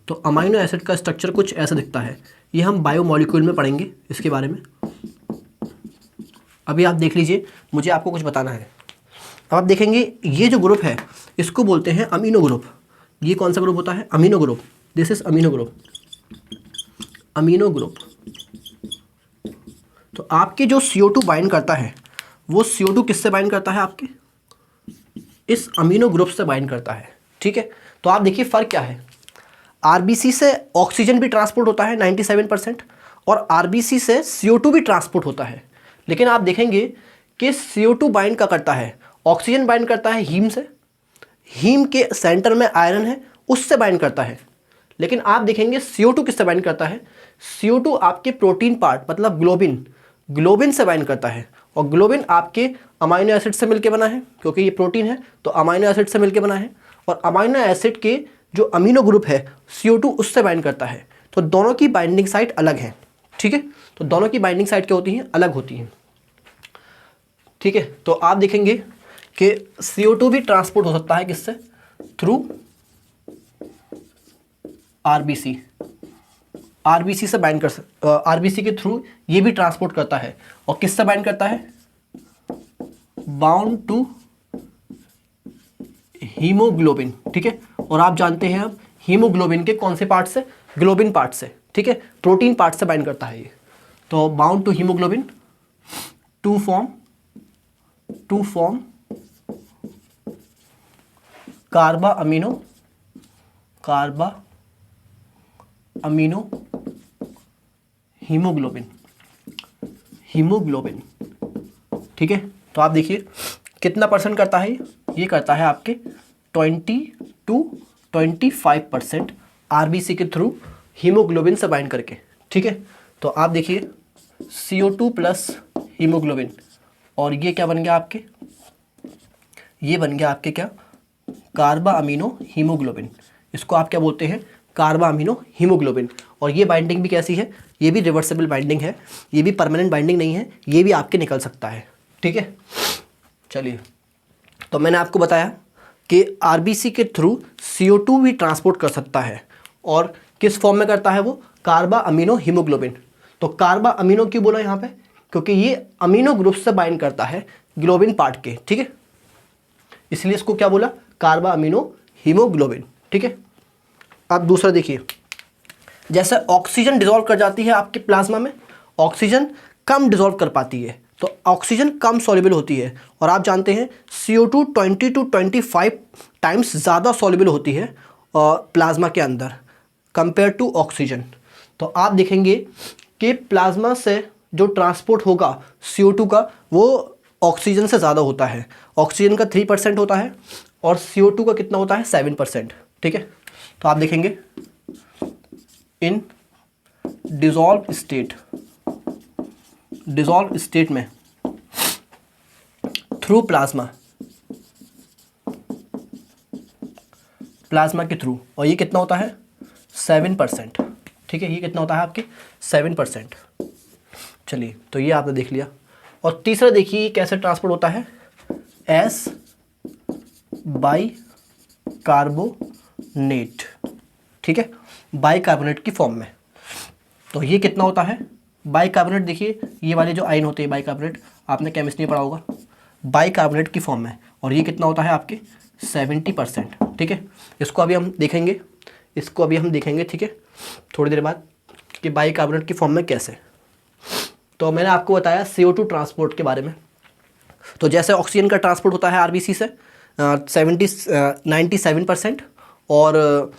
तो अमीनो एसिड का स्ट्रक्चर कुछ ऐसा दिखता है। ये हम बायोमोलिक्यूल में पढ़ेंगे इसके बारे में। अभी आप देख लीजिए, मुझे आपको कुछ बताना है। अब आप देखेंगे ये जो ग्रुप है इसको बोलते हैं अमीनो ग्रुप। ये कौन सा ग्रुप होता है? Amino group. This is amino group, amino group. तो आपके जो CO2 बाइंड करता है वो CO2 किससे बाइंड करता है? आपके इस अमीनो ग्रुप से बाइंड करता है, ठीक है। तो आप देखिए फ़र्क क्या है, आरबीसी से ऑक्सीजन भी ट्रांसपोर्ट होता है 97% और आरबीसी से CO2 भी ट्रांसपोर्ट होता है। लेकिन आप देखेंगे कि CO2 बाइंड का करता है, ऑक्सीजन बाइंड करता है हीम से, हीम के सेंटर में आयरन है उससे बाइंड करता है। लेकिन आप देखेंगे CO2 किससे बाइंड करता है? CO2 आपके प्रोटीन पार्ट मतलब ग्लोबिन, ग्लोबिन से बाइंड करता है। और ग्लोबिन आपके अमीनो एसिड से मिलकर बना है, क्योंकि ये प्रोटीन है तो अमीनो एसिड से मिलकर बना है। और अमीनो एसिड के जो अमीनो ग्रुप है CO2 उससे बाइंड करता है। तो दोनों की बाइंडिंग साइट अलग है, ठीक है। तो दोनों की बाइंडिंग साइट क्या होती हैं? अलग होती हैं, ठीक है। तो आप देखेंगे कि CO2 भी ट्रांसपोर्ट हो सकता है किससे? थ्रू आरबीसी, आरबीसी से बाइंड कर आरबीसी के थ्रू ये भी ट्रांसपोर्ट करता है। और किससे बाइंड करता है? बाउंड टू हीमोग्लोबिन, ठीक है। और आप जानते हैं अब हीमोग्लोबिन के कौन से पार्ट से? ग्लोबिन पार्ट से, ठीक है। प्रोटीन पार्ट से बाइंड करता है ये। तो bound to haemoglobin to form carbamino haemoglobin, ठीक है। तो आप देखिए कितना परसेंट करता है ये करता है आपके 20 to 25% आरबीसी के थ्रू हीमोग्लोबिन से बाइंड करके, ठीक है। तो आप देखिए CO2 प्लस हीमोग्लोबिन, और ये क्या बन गया आपके? ये बन गया आपके क्या? कार्बा अमीनो हीमोग्लोबिन। इसको आप क्या बोलते हैं? कार्बा अमीनो हीमोग्लोबिन। और ये बाइंडिंग भी कैसी है? ये भी रिवर्सिबल बाइंडिंग है, ये भी परमानेंट बाइंडिंग नहीं है, ये भी आपके निकल सकता है, ठीक है। चलिए, तो मैंने आपको बताया कि आरबीसी के थ्रू CO2 भी ट्रांसपोर्ट कर सकता है। और किस फॉर्म में करता है वो? कार्बा अमीनो हीमोग्लोबिन। तो कार्बा अमीनो क्यों बोला यहाँ पे? क्योंकि ये अमीनो ग्रुप से बाइंड करता है ग्लोबिन पार्ट के, ठीक है। इसलिए इसको क्या बोला? कार्बा अमीनो हीमोग्लोबिन, ठीक है। अब दूसरा देखिए, जैसे ऑक्सीजन डिसॉल्व कर जाती है आपके प्लाज्मा में, ऑक्सीजन कम डिसॉल्व कर पाती है, तो ऑक्सीजन कम सॉल्युबल होती है। और आप जानते हैं CO2 20 to 25 टाइम्स ज़्यादा सॉल्युबल होती है प्लाज्मा के अंदर कंपेयर टू ऑक्सीजन। तो आप देखेंगे कि प्लाज्मा से जो ट्रांसपोर्ट होगा CO2 का वो ऑक्सीजन से ज़्यादा होता है। ऑक्सीजन का 3% होता है और CO2 का कितना होता है? 7%, ठीक है। तो आप देखेंगे इन डिसॉल्व स्टेट में थ्रू प्लाज्मा के थ्रू, और ये कितना होता है? 7%, ठीक है। ये कितना होता है आपके? 7%। चलिए, तो ये आपने देख लिया। और तीसरा देखिए कैसे ट्रांसपोर्ट होता है? एस बाई कार्बोनेट, ठीक है, बाइकार्बोनेट की फॉर्म में। तो ये कितना होता है? बाइकार्बोनेट, देखिए ये वाले जो आयन होते हैं बाइकार्बोनेट, आपने केमिस्ट्री में पढ़ा होगा, बाइकार्बोनेट की फॉर्म में। और ये कितना होता है आपके? 70%, ठीक है। इसको अभी हम देखेंगे, ठीक है, थोड़ी देर बाद, कि बाइकार्बोनेट की फॉर्म में कैसे। तो मैंने आपको बताया CO2 ट्रांसपोर्ट के बारे में। तो जैसे ऑक्सीजन का ट्रांसपोर्ट होता है आरबीसी से 97%, और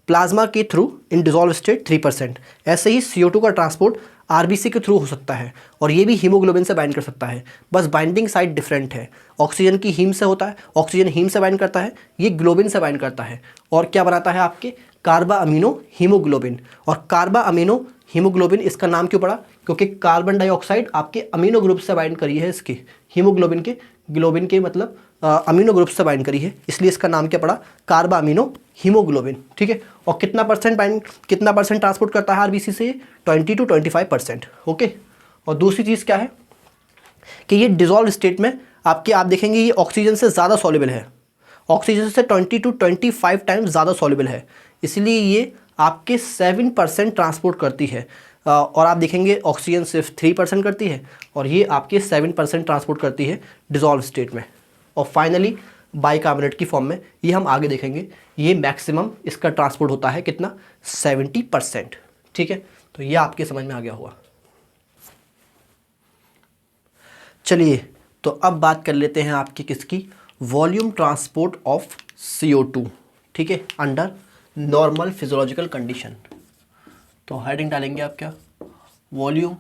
प्लाज्मा के थ्रू इन डिसॉल्व स्टेट 3%, ऐसे ही CO2 का ट्रांसपोर्ट आरबीसी के थ्रू हो सकता है। और ये भी हीमोग्लोबिन से बाइंड कर सकता है, बस बाइंडिंग साइट डिफरेंट है। ऑक्सीजन की हीम से होता है, ऑक्सीजन हीम से बाइंड करता है, ये ग्लोबिन से बाइंड करता है। और क्या बनाता है आपके? कार्बा अमीनो हीमोग्लोबिन। और कार्बा अमीनो हीमोग्लोबिन इसका नाम क्यों पड़ा? क्योंकि कार्बन डाइऑक्साइड आपके अमीनो ग्रुप से बाइंड करी है, इसके हीमोग्लोबिन के, ग्लोबिन के मतलब अमीनो ग्रुप से बाइंड करी है, इसलिए इसका नाम क्या पड़ा? कार्बा अमीनो हीमोग्लोबिन, ठीक है। और कितना परसेंट ट्रांसपोर्ट करता है आरबीसी से? 20 to 25%, ओके। और दूसरी चीज़ क्या है कि ये डिसॉल्व स्टेट में आपके, आप देखेंगे ये ऑक्सीजन से ज़्यादा सॉल्युबल है, ऑक्सीजन से 20 to 25 टाइम्स ज़्यादा सॉल्युबल है, इसलिए ये आपके 7% ट्रांसपोर्ट करती है। और आप देखेंगे ऑक्सीजन सिर्फ 3% करती है और ये आपके 7% ट्रांसपोर्ट करती है डिज़ोल्व स्टेट में। और फाइनली बाइकार्बोनेट की फॉर्म में, ये हम आगे देखेंगे, ये मैक्सिमम इसका ट्रांसपोर्ट होता है कितना, 70%। ठीक है, तो ये आपके समझ में आ गया होगा। चलिए तो अब बात कर लेते हैं आपकी किसकी, वॉल्यूम ट्रांसपोर्ट ऑफ CO2। ठीक है, अंडर नॉर्मल फिजियोलॉजिकल कंडीशन। तो हेडिंग डालेंगे आप क्या, volume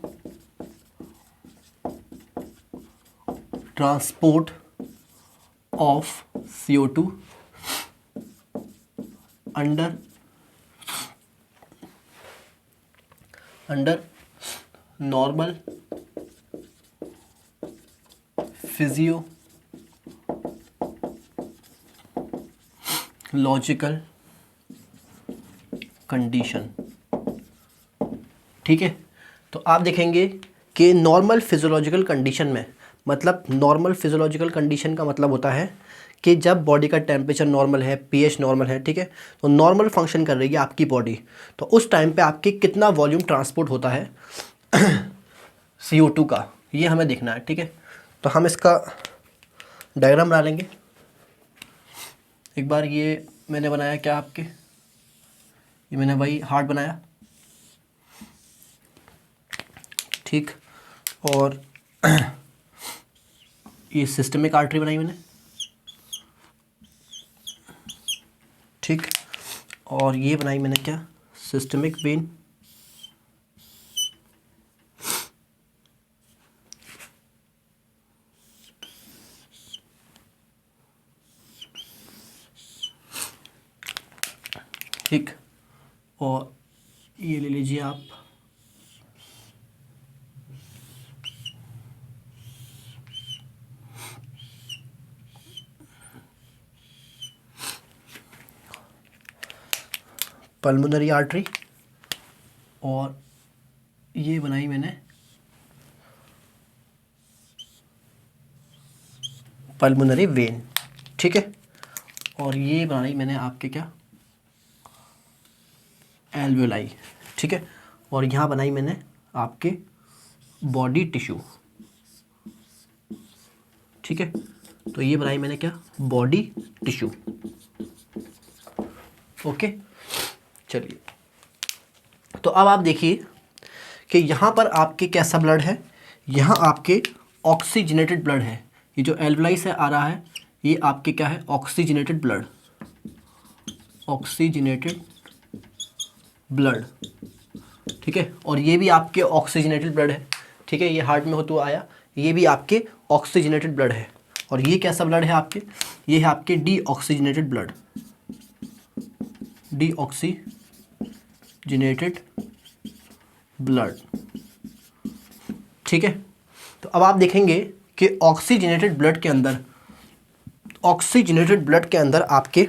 transport of CO2 under normal physiological condition. ठीक है, तो आप देखेंगे कि नॉर्मल फिजियोलॉजिकल कंडीशन में, मतलब नॉर्मल फिजियोलॉजिकल कंडीशन का मतलब होता है कि जब बॉडी का टेम्परेचर नॉर्मल है, pH नॉर्मल है, ठीक है, तो नॉर्मल फंक्शन कर रही है आपकी बॉडी, तो उस टाइम पे आपके कितना वॉल्यूम ट्रांसपोर्ट होता है CO2 का, ये हमें देखना है। ठीक है, तो हम इसका डायग्राम बना लेंगे। एक बार ये मैंने बनाया क्या आपके, ये मैंने भाई हार्ट बनाया, ठीक, और ये सिस्टमिक आर्टरी बनाई मैंने, ठीक, और ये बनाई मैंने क्या, सिस्टमिक वेन, ठीक, और ये ले लीजिए आप पल्मोनरी आर्टरी, और ये बनाई मैंने पल्मोनरी वेन। ठीक है, और ये बनाई मैंने आपके क्या, एल्वेलाई। ठीक है, और यहाँ बनाई मैंने आपके बॉडी टिश्यू। ठीक है, तो ये बनाई मैंने क्या, बॉडी टिश्यू। ओके, चलिए, तो अब आप देखिए कि यहाँ पर आपके कैसा ब्लड है, यहाँ आपके ऑक्सीजनेटेड ब्लड है। ये जो एल्वेलाई से आ रहा है ये आपके क्या है, ऑक्सीजनेटेड ब्लड, ऑक्सीजनेटेड ब्लड। ठीक है, और ये भी आपके ऑक्सीजनेटेड ब्लड है। ठीक है, ये हार्ट में होते हुए आया, ये भी आपके ऑक्सीजनेटेड ब्लड है। और ये कैसा ब्लड है आपके, ये है आपके डीऑक्सीजनेटेड ब्लड, डीऑक्सीजनेटेड ब्लड। ठीक है, तो अब आप देखेंगे कि ऑक्सीजनेटेड ब्लड के अंदर आपके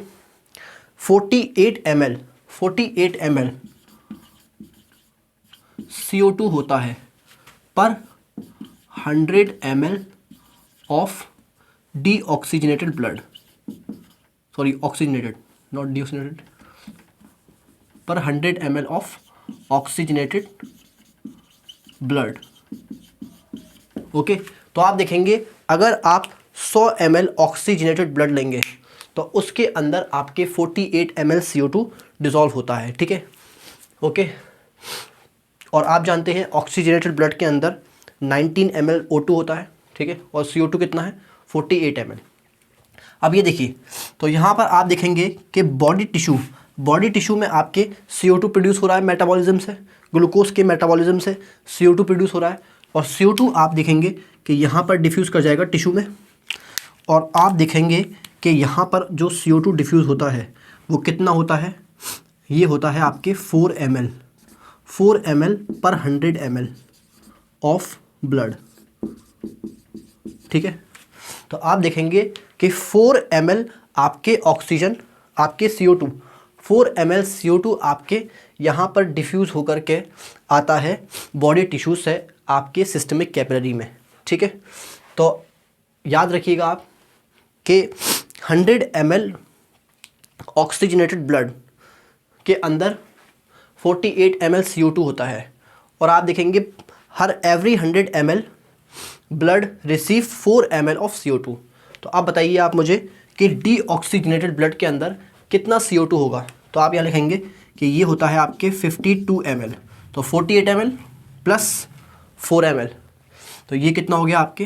48 ml CO2 होता है पर 100 ml of deoxygenated blood, sorry oxygenated not deoxygenated, पर 100 ml of oxygenated blood. Okay, तो आप देखेंगे अगर आप 100 ml ऑक्सीजनेटेड ब्लड लेंगे तो उसके अंदर आपके 48 ml CO2 डिसॉल्व होता है। ठीक है, ओके, और आप जानते हैं ऑक्सीजनेटेड ब्लड के अंदर 19 ml O2 होता है। ठीक है, और CO2 कितना है, 48 ml। अब ये देखिए, तो यहाँ पर आप देखेंगे कि बॉडी टिश्यू में आपके CO2 प्रोड्यूस हो रहा है मेटाबॉलिज्म से, ग्लूकोज के मेटाबॉलिज्म से CO2 प्रोड्यूस हो रहा है, और CO2 आप देखेंगे कि यहाँ पर डिफ्यूज़ कर जाएगा टिश्यू में, और आप देखेंगे कि यहाँ पर जो CO2 डिफ्यूज़ होता है वो कितना होता है, ये होता है आपके 4 ml पर 100 ml ऑफ ब्लड। ठीक है, तो आप देखेंगे कि 4 ml आपके ऑक्सीजन, आपके CO2, 4 ml CO2 आपके यहाँ पर डिफ्यूज़ होकर के आता है बॉडी टिश्यू से आपके सिस्टमिक कैपिलरी में। ठीक है, तो याद रखिएगा आप कि 100 ml ऑक्सीजनेटेड ब्लड के अंदर 48 ml CO2 होता है, और आप देखेंगे हर every 100 ml blood receive 4 ml of CO2। तो आप बताइए आप मुझे कि डीऑक्सीजनेटेड ब्लड के अंदर कितना CO2 होगा। तो आप यहाँ लिखेंगे कि ये होता है आपके 52 ml, तो 48 ml प्लस 4 ml, तो ये कितना हो गया आपके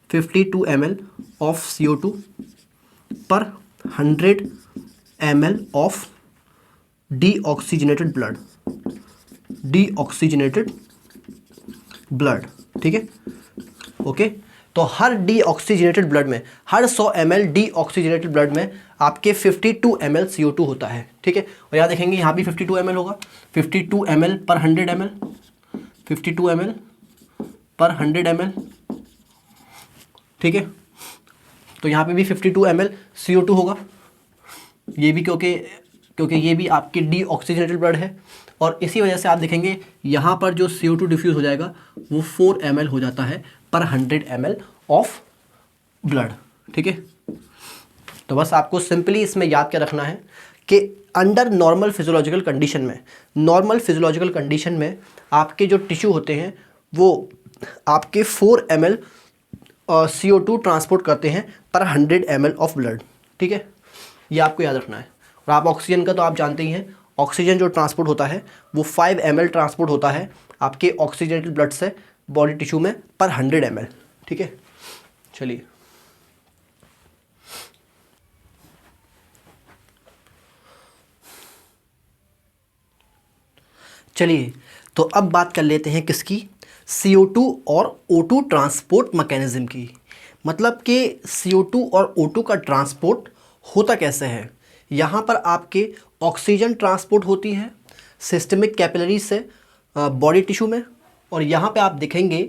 52 ml ऑफ CO2 पर 100 ml ऑफ डीऑक्सीजनेटेड ब्लड, ठीक है, ओके। तो हर डीऑक्सीजनेटेड ब्लड में, हर 100 ml डीऑक्सीजनेटेड ब्लड में आपके 52 ml CO2 होता है, ठीक है। और यहाँ देखेंगे यहाँ भी 52 ml होगा, 52 ml पर 100 ml, 52 ml पर 100 ml, ठीक है। तो यहाँ पे भी 52 ml CO2 होगा, ये भी क्योंकि ये भी आपकी डीऑक्सीजनेटेड ब्लड है, और इसी वजह से आप देखेंगे यहाँ पर जो CO2 डिफ्यूज़ हो जाएगा वो 4 ml हो जाता है पर 100 ml ऑफ ब्लड, ठीक है। तो बस आपको सिंपली इसमें याद क्या रखना है कि अंडर नॉर्मल फिजियोलॉजिकल कंडीशन में आपके जो टिश्यू होते हैं वो आपके 4 ml CO2 ट्रांसपोर्ट करते हैं पर 100 ml ऑफ ब्लड, ठीक है, ये आपको याद रखना है। और आप ऑक्सीजन का तो आप जानते ही हैं, ऑक्सीजन जो ट्रांसपोर्ट होता है वो 5 ml ट्रांसपोर्ट होता है आपके ऑक्सीजनेटेड ब्लड से बॉडी टिश्यू में पर 100 ml, ठीक है। चलिए तो अब बात कर लेते हैं किसकी, CO2 और O2 ट्रांसपोर्ट मैकेनिज्म की। मतलब कि CO2 और O2 का ट्रांसपोर्ट होता कैसे है। यहाँ पर आपके ऑक्सीजन ट्रांसपोर्ट होती है सिस्टमिक कैपिलरी से बॉडी टिश्यू में, और यहाँ पे आप देखेंगे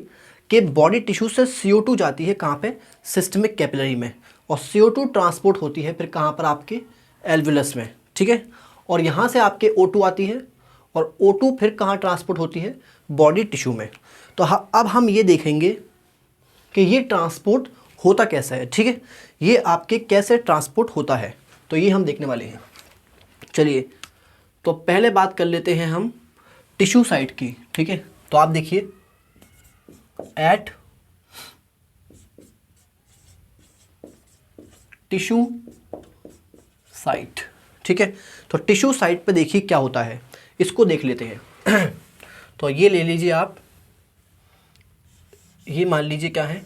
कि बॉडी टिश्यू से CO2 जाती है कहाँ पे, सिस्टमिक कैपिलरी में, और CO2 ट्रांसपोर्ट होती है फिर कहाँ पर, आपके एल्वुलस में, ठीक है। और यहाँ से आपके O2 आती है, और O2 फिर कहाँ ट्रांसपोर्ट होती है, बॉडी टिश्यू में। तो अब हम ये देखेंगे कि ये ट्रांसपोर्ट होता कैसा है, ठीक है, ये आपके कैसे ट्रांसपोर्ट होता है, तो ये हम देखने वाले हैं। चलिए तो पहले बात कर लेते हैं हम टिश्यू साइट की, ठीक है। तो आप देखिए एट टिश्यू साइट, ठीक है। तो टिश्यू साइट पे देखिए क्या होता है, इसको देख लेते हैं। तो ये ले लीजिए आप, ये मान लीजिए क्या है,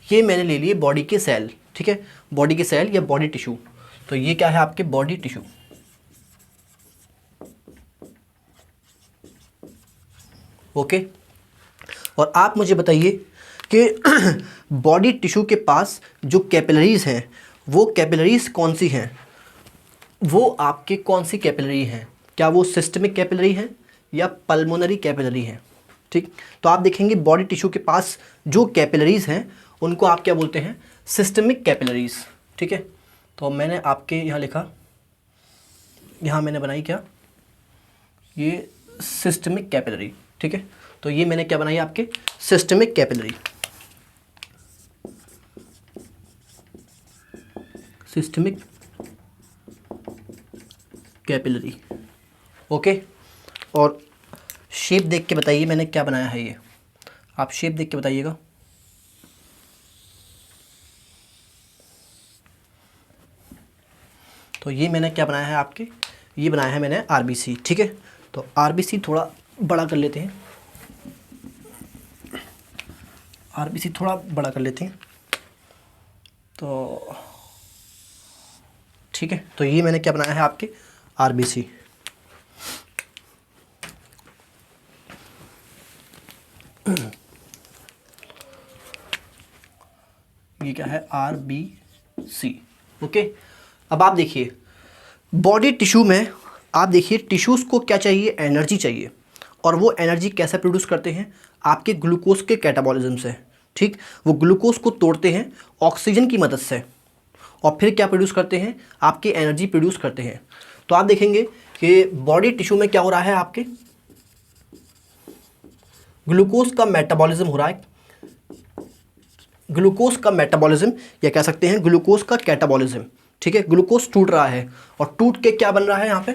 ये मैंने ले लिए बॉडी के सेल, ठीक है, बॉडी के सेल या बॉडी टिश्यू। तो ये क्या है आपके बॉडी टिश्यू, ओके। और आप मुझे बताइए कि बॉडी टिश्यू के पास जो कैपिलरीज हैं वो कैपिलरीज कौन सी हैं, वो आपके कौन सी कैपिलरी हैं, क्या वो सिस्टमिक कैपिलरी हैं या पल्मोनरी कैपिलरी हैं, ठीक। तो आप देखेंगे बॉडी टिश्यू के पास जो कैपिलरीज हैं उनको आप क्या बोलते हैं, सिस्टमिक कैपिलरीज, ठीक है। तो मैंने आपके यहाँ लिखा, यहाँ मैंने बनाई क्या, ये सिस्टमिक कैपिलरी, ठीक है। तो ये मैंने क्या बनाई आपके, systemic capillary, systemic capillary, okay. और शेप देख के बताइए मैंने क्या बनाया है, ये आप शेप देख के बताइएगा। तो ये मैंने क्या बनाया है आपके, ये बनाया है मैंने आरबीसी, ठीक है। तो आरबीसी थोड़ा बड़ा कर लेते हैं, आरबीसी थोड़ा बड़ा कर लेते हैं, तो ठीक है। तो ये मैंने क्या बनाया है आपके आरबीसी, ये क्या है आरबीसी, ओके। अब आप देखिए बॉडी टिश्यू में, आप देखिए टिश्यूज़ को क्या चाहिए, एनर्जी चाहिए, और वो एनर्जी कैसे प्रोड्यूस करते हैं, आपके ग्लूकोज के कैटाबॉलिज्म से, ठीक। वो ग्लूकोज को तोड़ते हैं ऑक्सीजन की मदद से, और फिर क्या प्रोड्यूस करते हैं, आपकी एनर्जी प्रोड्यूस करते हैं। तो आप देखेंगे कि बॉडी टिश्यू में क्या हो रहा है, आपके ग्लूकोज का मेटाबॉलिज्म हो रहा है ग्लूकोज का मेटाबॉलिज्म या कह सकते हैं ग्लूकोज का कैटाबॉलिज्म। ठीक है, ग्लूकोज टूट रहा है और टूट के क्या बन रहा है, यहाँ पे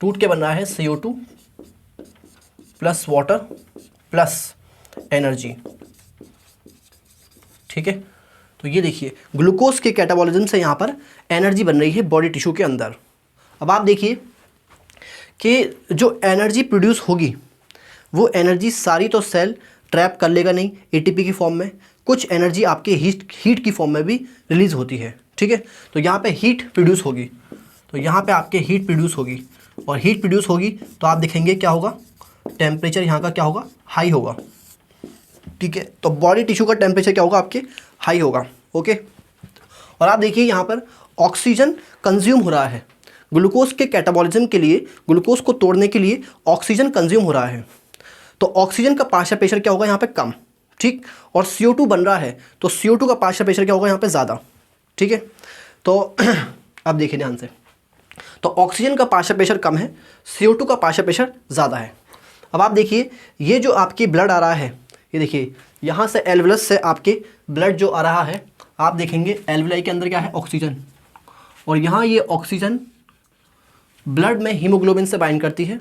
टूट के बन रहा है CO2 plus water plus energy. ठीक है, तो ये देखिए ग्लूकोज के कैटाबॉलिज्म से यहाँ पर एनर्जी बन रही है बॉडी टिश्यू के अंदर। अब आप देखिए कि जो एनर्जी प्रोड्यूस होगी वो एनर्जी सारी तो सेल ट्रैप कर लेगा नहीं ATP की फॉर्म में, कुछ एनर्जी आपके हीट की फॉर्म में भी रिलीज़ होती है। ठीक है, तो यहाँ पे हीट प्रोड्यूस होगी, तो यहाँ पे आपके हीट प्रोड्यूस होगी और हीट प्रोड्यूस होगी तो आप देखेंगे क्या होगा, टेम्परेचर यहाँ का क्या होगा, हाई होगा। ठीक है, तो बॉडी टिश्यू का टेम्परेचर क्या होगा, आपके हाई होगा। ओके, और आप देखिए यहाँ पर ऑक्सीजन कंज्यूम हो रहा है, ग्लूकोज के कैटाबॉलिज्म के लिए, ग्लूकोज को तोड़ने के लिए ऑक्सीजन कंज्यूम हो रहा है, तो ऑक्सीजन का पार्शियल प्रेशर क्या होगा यहाँ पे कम। ठीक, और CO2 बन रहा है तो CO2 का पार्शियल प्रेशर क्या होगा यहाँ पे ज़्यादा। ठीक है, तो अब देखिए ध्यान से, तो ऑक्सीजन का पार्शियल प्रेशर कम है, CO2 का पार्शियल प्रेशर ज़्यादा है। अब आप देखिए ये जो आपकी ब्लड आ रहा है, ये देखिए यहाँ से एल्वुलस से आपके ब्लड जो आ रहा है, आप देखेंगे एल्वुलाई के अंदर क्या है, ऑक्सीजन, और यहाँ ये ऑक्सीजन ब्लड में हीमोग्लोबिन से बाइंड करती है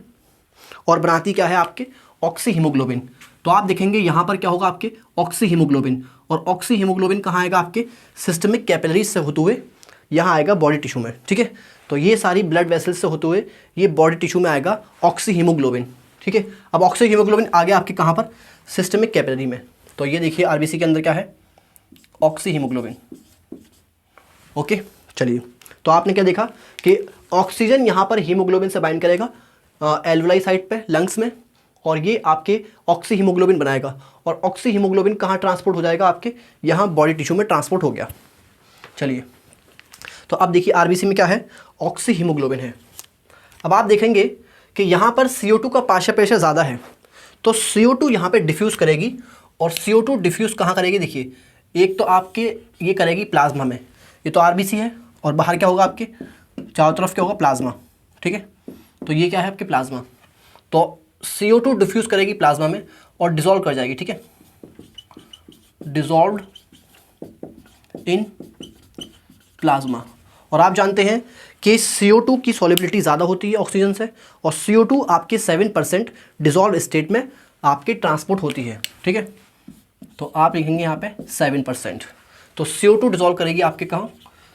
और बनाती क्या है, आपके ऑक्सी हीमोग्लोबिन। तो आप देखेंगे यहाँ पर क्या होगा, आपके ऑक्सी हीमोग्लोबिन, और ऑक्सी हीमोग्लोबिन कहाँ आएगा, आपके सिस्टमिक कैपिलरीज से होते हुए यहाँ आएगा बॉडी टिश्यू में। ठीक है, तो ये सारी ब्लड वेसल्स से होते हुए ये बॉडी टिश्यू में आएगा ऑक्सी हीमोग्लोबिन। ठीक है, अब ऑक्सी हीमोग्लोबिन आ गया आपके कहाँ पर, सिस्टमिक कैपिलरी में। तो ये देखिए RBC के अंदर क्या है, ऑक्सी हीमोग्लोबिन। ओके, चलिए, तो आपने क्या देखा कि ऑक्सीजन यहाँ पर हीमोग्लोबिन से बाइंड करेगा एल्वुलाई साइड पे लंग्स में, और ये आपके ऑक्सी हीमोग्लोबिन बनाएगा, और ऑक्सी हीमोग्लोबिन कहाँ ट्रांसपोर्ट हो जाएगा, आपके यहाँ बॉडी टिश्यू में ट्रांसपोर्ट हो गया। चलिए, तो अब देखिए RBC में क्या है, ऑक्सी हीमोग्लोबिन है। अब आप देखेंगे कि यहाँ पर CO2 का पार्शियल प्रेशर ज़्यादा है, तो CO2 यहाँ पे डिफ्यूज़ करेगी, और CO2 डिफ्यूज़ कहाँ करेगी, देखिए एक तो आपके ये करेगी प्लाज्मा में, ये तो RBC है, और बाहर क्या होगा, आपके चारों तरफ क्या होगा, प्लाज्मा। ठीक है, तो ये क्या है, आपके प्लाज्मा, तो CO2 डिफ्यूज़ करेगी प्लाज्मा में और डिज़ोल्व कर जाएगी। ठीक है, डिज़ोल्व इन प्लाज्मा, और आप जानते हैं कि CO2 की सॉल्युबिलिटी ज़्यादा होती है ऑक्सीजन से, और CO2 आपके 7% डिज़ोल्व स्टेट में आपके ट्रांसपोर्ट होती है। ठीक है, तो आप लिखेंगे यहाँ पे 7%, तो CO2 डिज़ोल्व करेगी आपके कहाँ,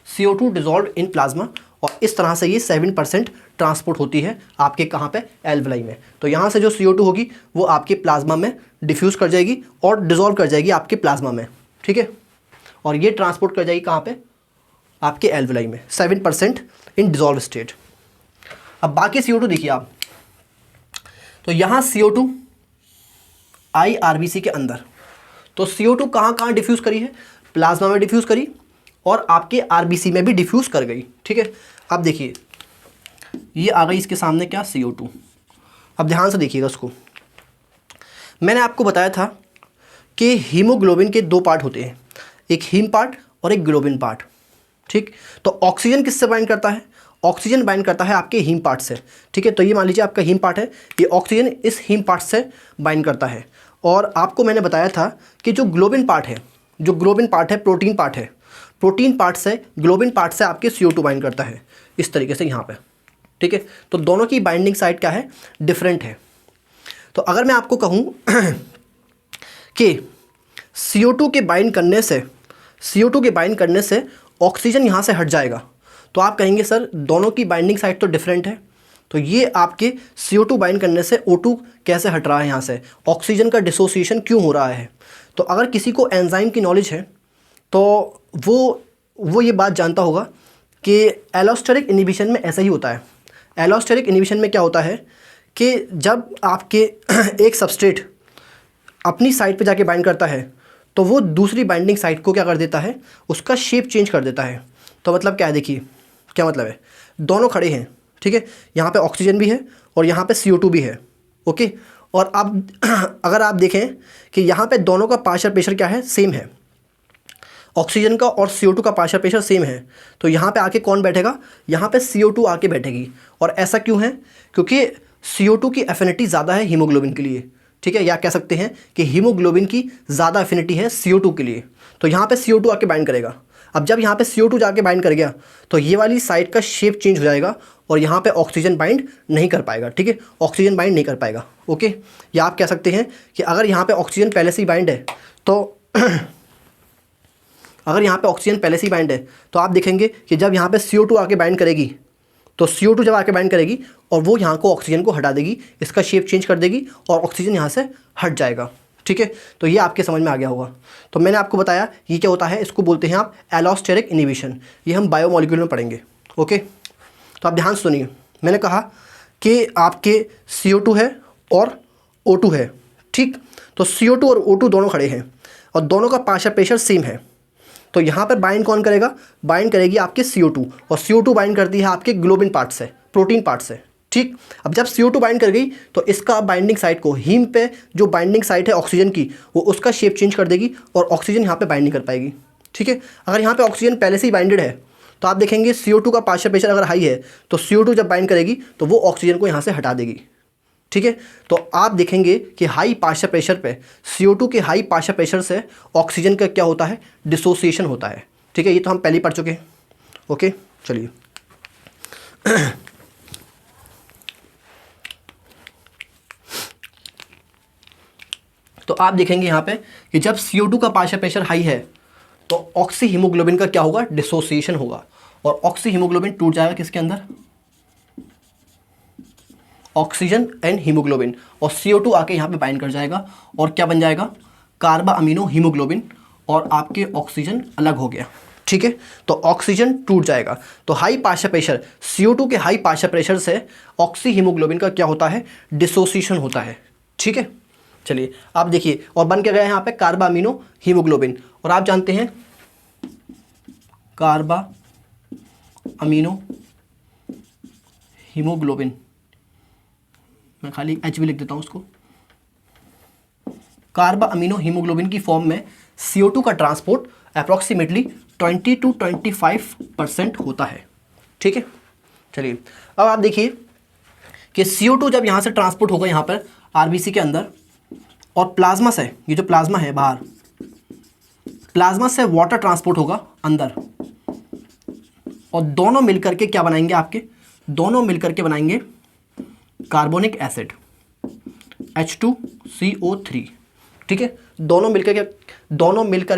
CO2 डिज़ोल्व इन प्लाज्मा, और इस तरह से ये 7% ट्रांसपोर्ट होती है आपके कहाँ पे, एल्वुलाई में। तो यहाँ से जो CO2 होगी वो आपके प्लाज्मा में डिफ्यूज़ कर जाएगी और डिज़ोल्व कर जाएगी आपके प्लाज्मा में। ठीक है, और ये ट्रांसपोर्ट कर जाएगी कहाँ पे, आपके एल्वुलाई में, 7% इन डिज़ोल्व स्टेट। अब बाकी CO2 देखिए आप, तो यहाँ CO2 आई RBC के अंदर, तो CO2 कहाँ कहाँ डिफ्यूज़ करी है, प्लाज्मा में डिफ्यूज़ करी और आपके RBC में भी डिफ्यूज़ कर गई। ठीक है, अब देखिए ये आ गई इसके सामने क्या, CO2। अब ध्यान से देखिएगा उसको, मैंने आपको बताया था कि हीमोग्लोबिन के दो पार्ट होते हैं, एक हीम पार्ट और एक ग्लोबिन पार्ट। ठीक, तो ऑक्सीजन किससे बाइंड करता है, ऑक्सीजन बाइंड करता है आपके हीम पार्ट से। ठीक है, तो ये मान लीजिए आपका हीम पार्ट है, ये ऑक्सीजन इस हीम पार्ट से बाइंड करता है, और आपको मैंने बताया था कि जो ग्लोबिन पार्ट है, जो ग्लोबिन पार्ट है प्रोटीन पार्ट है, प्रोटीन पार्ट से ग्लोबिन पार्ट से आपके CO2 बाइंड करता है इस तरीके से यहाँ पे। ठीक है, तो दोनों की बाइंडिंग साइट क्या है, डिफरेंट है। तो अगर मैं आपको कहूँ कि CO2 के बाइंड करने से, CO2 के बाइंड करने से ऑक्सीजन यहाँ से हट जाएगा, तो आप कहेंगे सर दोनों की बाइंडिंग साइट तो डिफरेंट है, तो ये आपके CO2 बाइंड करने से O2 कैसे हट रहा है, यहाँ से ऑक्सीजन का डिसोसिएशन क्यों हो रहा है। तो अगर किसी को एंजाइम की नॉलेज है तो वो ये बात जानता होगा कि एलोस्टेरिक इनहिबिशन में ऐसा ही होता है। एलोस्टेरिक इनहिबिशन में क्या होता है कि जब आपके एक सबस्ट्रेट अपनी साइट पे जाके बाइंड करता है तो वो दूसरी बाइंडिंग साइट को क्या कर देता है, उसका शेप चेंज कर देता है। तो मतलब क्या है, देखिए क्या मतलब है, दोनों खड़े हैं, ठीक है, यहाँ पे ऑक्सीजन भी है और यहाँ पे CO2 भी है। ओके, और अब अगर आप देखें कि यहाँ पे दोनों का पार्शियल प्रेशर क्या है, सेम है, ऑक्सीजन का और CO2 का पार्शियल प्रेशर सेम है, तो यहाँ पे आके कौन बैठेगा, यहाँ पे CO2 आके बैठेगी। और ऐसा क्यों है, क्योंकि CO2 की एफिनिटी ज़्यादा है हीमोग्लोबिन के लिए, ठीक है, या कह सकते हैं कि हीमोग्लोबिन की ज़्यादा एफिनिटी है CO2 के लिए, तो यहाँ पे CO2 आके बाइंड करेगा। अब जब यहाँ पे CO2 जाके बाइंड कर गया तो ये वाली साइड का शेप चेंज हो जाएगा और यहाँ पे ऑक्सीजन बाइंड नहीं कर पाएगा, ठीक है, ऑक्सीजन बाइंड नहीं कर पाएगा। ओके, या आप कह सकते हैं कि अगर यहाँ पे ऑक्सीजन पहले से ही बाइंड है तो अगर यहाँ पे ऑक्सीजन पहले से ही बाइंड है तो आप देखेंगे कि जब यहाँ पे CO2 आके बाइंड करेगी तो CO2 जब आके बाइंड करेगी और वो यहाँ को ऑक्सीजन को हटा देगी, इसका शेप चेंज कर देगी और ऑक्सीजन यहाँ से हट जाएगा, ठीक है। तो ये आपके समझ में आ गया होगा। तो मैंने आपको बताया ये क्या होता है, इसको बोलते हैं आप एलोस्टेरिक इनहिबिशन, ये हम बायोमोलिक्यूल में पढ़ेंगे। ओके, तो आप ध्यान सुनिए, मैंने कहा कि आपके CO2 है और O2 है, ठीक। तो CO2 और O2 दोनों खड़े हैं और दोनों का पार्शियल प्रेशर सेम है, तो यहाँ पर बाइंड कौन करेगा, बाइंड करेगी आपके CO2 और CO2 बाइंड करती है आपके ग्लोबिन पार्ट से, प्रोटीन पार्ट से, ठीक। अब जब CO2 बाइंड कर गई तो इसका बाइंडिंग साइट को, हीम पे जो बाइंडिंग साइट है ऑक्सीजन की, वो उसका शेप चेंज कर देगी और ऑक्सीजन यहाँ पे बाइंड नहीं कर पाएगी, ठीक है। अगर यहाँ पे ऑक्सीजन पहले से ही बाइंडेड है तो आप देखेंगे CO2 का पार्शियल प्रेशर अगर हाई है तो CO2 जब बाइंड करेगी तो वो ऑक्सीजन को यहाँ से हटा देगी, ठीक है। तो आप देखेंगे कि हाई पार्शियल प्रेशर पे CO2 के हाई पार्शियल प्रेशर से ऑक्सीजन का क्या होता है, डिसोसिएशन होता है, ठीक है। ये तो हम पहले ही पढ़ चुके हैं। ओके, चलिए तो आप देखेंगे यहाँ पे कि जब CO2 का पार्शियल प्रेशर हाई है तो ऑक्सी हीमोग्लोबिन का क्या होगा, डिसोसिएशन होगा और ऑक्सी हीमोग्लोबिन टूट जाएगा किसके अंदर, ऑक्सीजन एंड हीमोग्लोबिन, और CO2 आके यहाँ पे बाइंड कर जाएगा और क्या बन जाएगा, कार्बा अमीनो हीमोग्लोबिन, और आपके ऑक्सीजन अलग हो गया, ठीक है। तो ऑक्सीजन टूट जाएगा। तो हाई पार्शियल प्रेशर, CO2 के हाई पार्शियल प्रेशर से ऑक्सी हीमोग्लोबिन का क्या होता है, डिसोसिएशन होता है, ठीक है। चलिए आप देखिए, और बन के गया यहाँ पे कार्बा अमीनो हीमोग्लोबिन, और आप जानते हैं कार्बा अमीनो हीमोग्लोबिन, मैं खाली H भी लिख देता हूँ उसको, कार्बा अमीनो हीमोग्लोबिन की फॉर्म में CO2 का ट्रांसपोर्ट अप्रॉक्सीमेटली 20 to 25% होता है, ठीक है। चलिए अब आप देखिए कि CO2 जब यहाँ से ट्रांसपोर्ट होगा यहाँ पर RBC के अंदर, और प्लाज्मा से, ये जो प्लाज्मा है बाहर, प्लाज्मा से वाटर ट्रांसपोर्ट होगा अंदर, और दोनों मिलकर के क्या बनाएंगे, आपके दोनों मिलकर के बनाएंगे कार्बोनिक एसिड H2CO3, ठीक है। दोनों मिलकर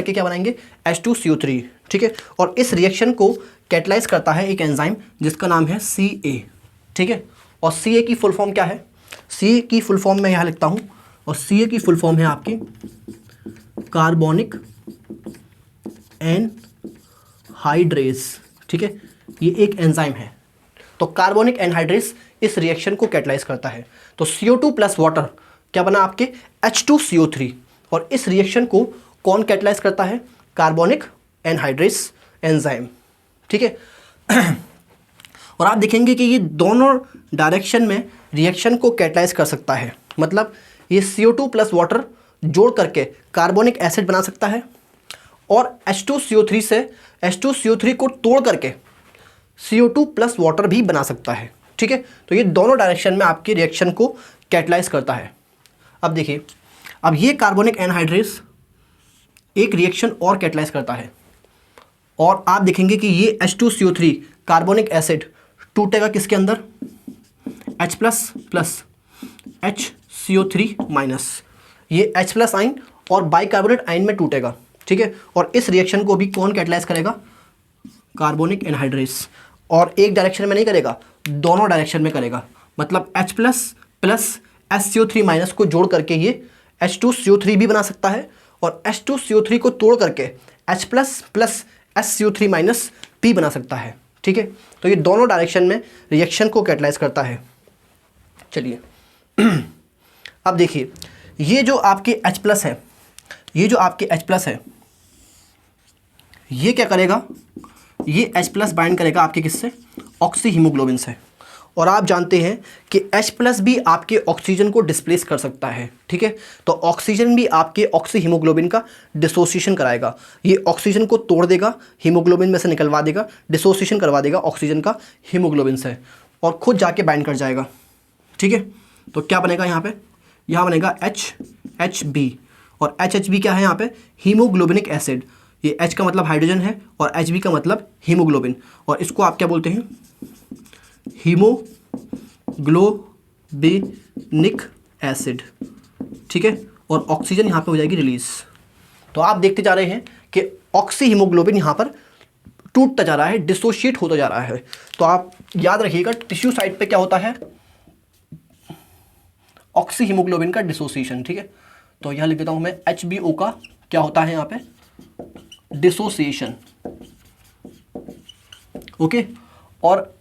के क्या बनाएंगे, H2CO3, ठीक है। और इस रिएक्शन को कैटलाइज करता है एक एंजाइम जिसका नाम है CA, ठीक है। और CA की फुल फॉर्म क्या है, CA की फुल फॉर्म मैं यहाँ लिखता हूँ, और CA की फुल फॉर्म है आपकी कार्बोनिक एनहाइड्रेस, ठीक है। ये एक एंजाइम है। तो कार्बोनिक एनहाइड्रेस इस रिएक्शन को कैटलाइज करता है। तो CO2 प्लस वाटर क्या बना आपके, H2CO3, और इस रिएक्शन को कौन कैटलाइज करता है, कार्बोनिक एनहाइड्रेस एंजाइम, ठीक है। और आप देखेंगे कि ये दोनों डायरेक्शन में रिएक्शन को कैटलाइज कर सकता है, मतलब ये CO2 प्लस वाटर जोड़ करके कार्बोनिक एसिड बना सकता है, और H2CO3 से H2CO3 को तोड़ करके CO2 प्लस वाटर भी बना सकता है, ठीक है। तो ये दोनों डायरेक्शन में आपकी रिएक्शन को कैटलाइज करता है। अब देखिए, अब ये कार्बोनिक एनहाइड्रेस एक रिएक्शन और कैटलाइज करता है, और आप देखेंगे कि ये H2CO3 कार्बोनिक एसिड टूटेगा किसके अंदर, H plus plus HCO3 minus, ये H प्लस आइन और बाइकार्बोनेट आइन में टूटेगा, ठीक है। और इस रिएक्शन को भी कौन कैटलाइज करेगा, कार्बोनिक एनहाइड्रेस, और एक डायरेक्शन में नहीं करेगा, दोनों डायरेक्शन में करेगा, मतलब H plus plus HCO3 minus को जोड़ करके ये H2CO3 भी बना सकता है, और H2CO3 को तोड़ करके H plus plus HCO3 minus भी बना सकता है, ठीक है। तो ये दोनों डायरेक्शन में रिएक्शन को कैटलाइज करता है। चलिए अब देखिए, ये जो आपके H प्लस है, ये जो आपके H प्लस है, ये क्या करेगा, ये H प्लस बाइंड करेगा आपके किससे, ऑक्सी हीमोग्लोबिन से, और आप जानते हैं कि H प्लस भी आपके ऑक्सीजन को डिस्प्लेस कर सकता है, ठीक है। तो ऑक्सीजन भी आपके ऑक्सी हीमोग्लोबिन का डिसोसिएशन कराएगा, ये ऑक्सीजन को तोड़ देगा, हीमोग्लोबिन में से निकलवा देगा, डिसोसिएशन करवा देगा ऑक्सीजन का हीमोग्लोबिन से, और खुद जाके बाइंड कर जाएगा, ठीक है। तो क्या बनेगा यहाँ पे, यहाँ बनेगा HHB, और HHB क्या है यहाँ पे, हीमोग्लोबिनिक एसिड। ये H का मतलब हाइड्रोजन है और HB का मतलब हीमोग्लोबिन, और इसको आप क्या बोलते हैं, हीमोग्लोबिनिक एसिड, ठीक है। और ऑक्सीजन यहाँ पे हो जाएगी रिलीज। तो आप देखते जा रहे हैं कि ऑक्सी हीमोग्लोबिन यहाँ पर टूटता जा रहा है, डिसोशिएट होता जा रहा है। तो आप याद रखिएगा टिश्यू साइड पे क्या होता है, ऑक्सी हीमोग्लोबिन का डिसोसिएशन, ठीक है। तो यहाँ लिख देता हूँ मैं, HBO का क्या होता है यहाँ पे, डिसोसिएशन, ओके। और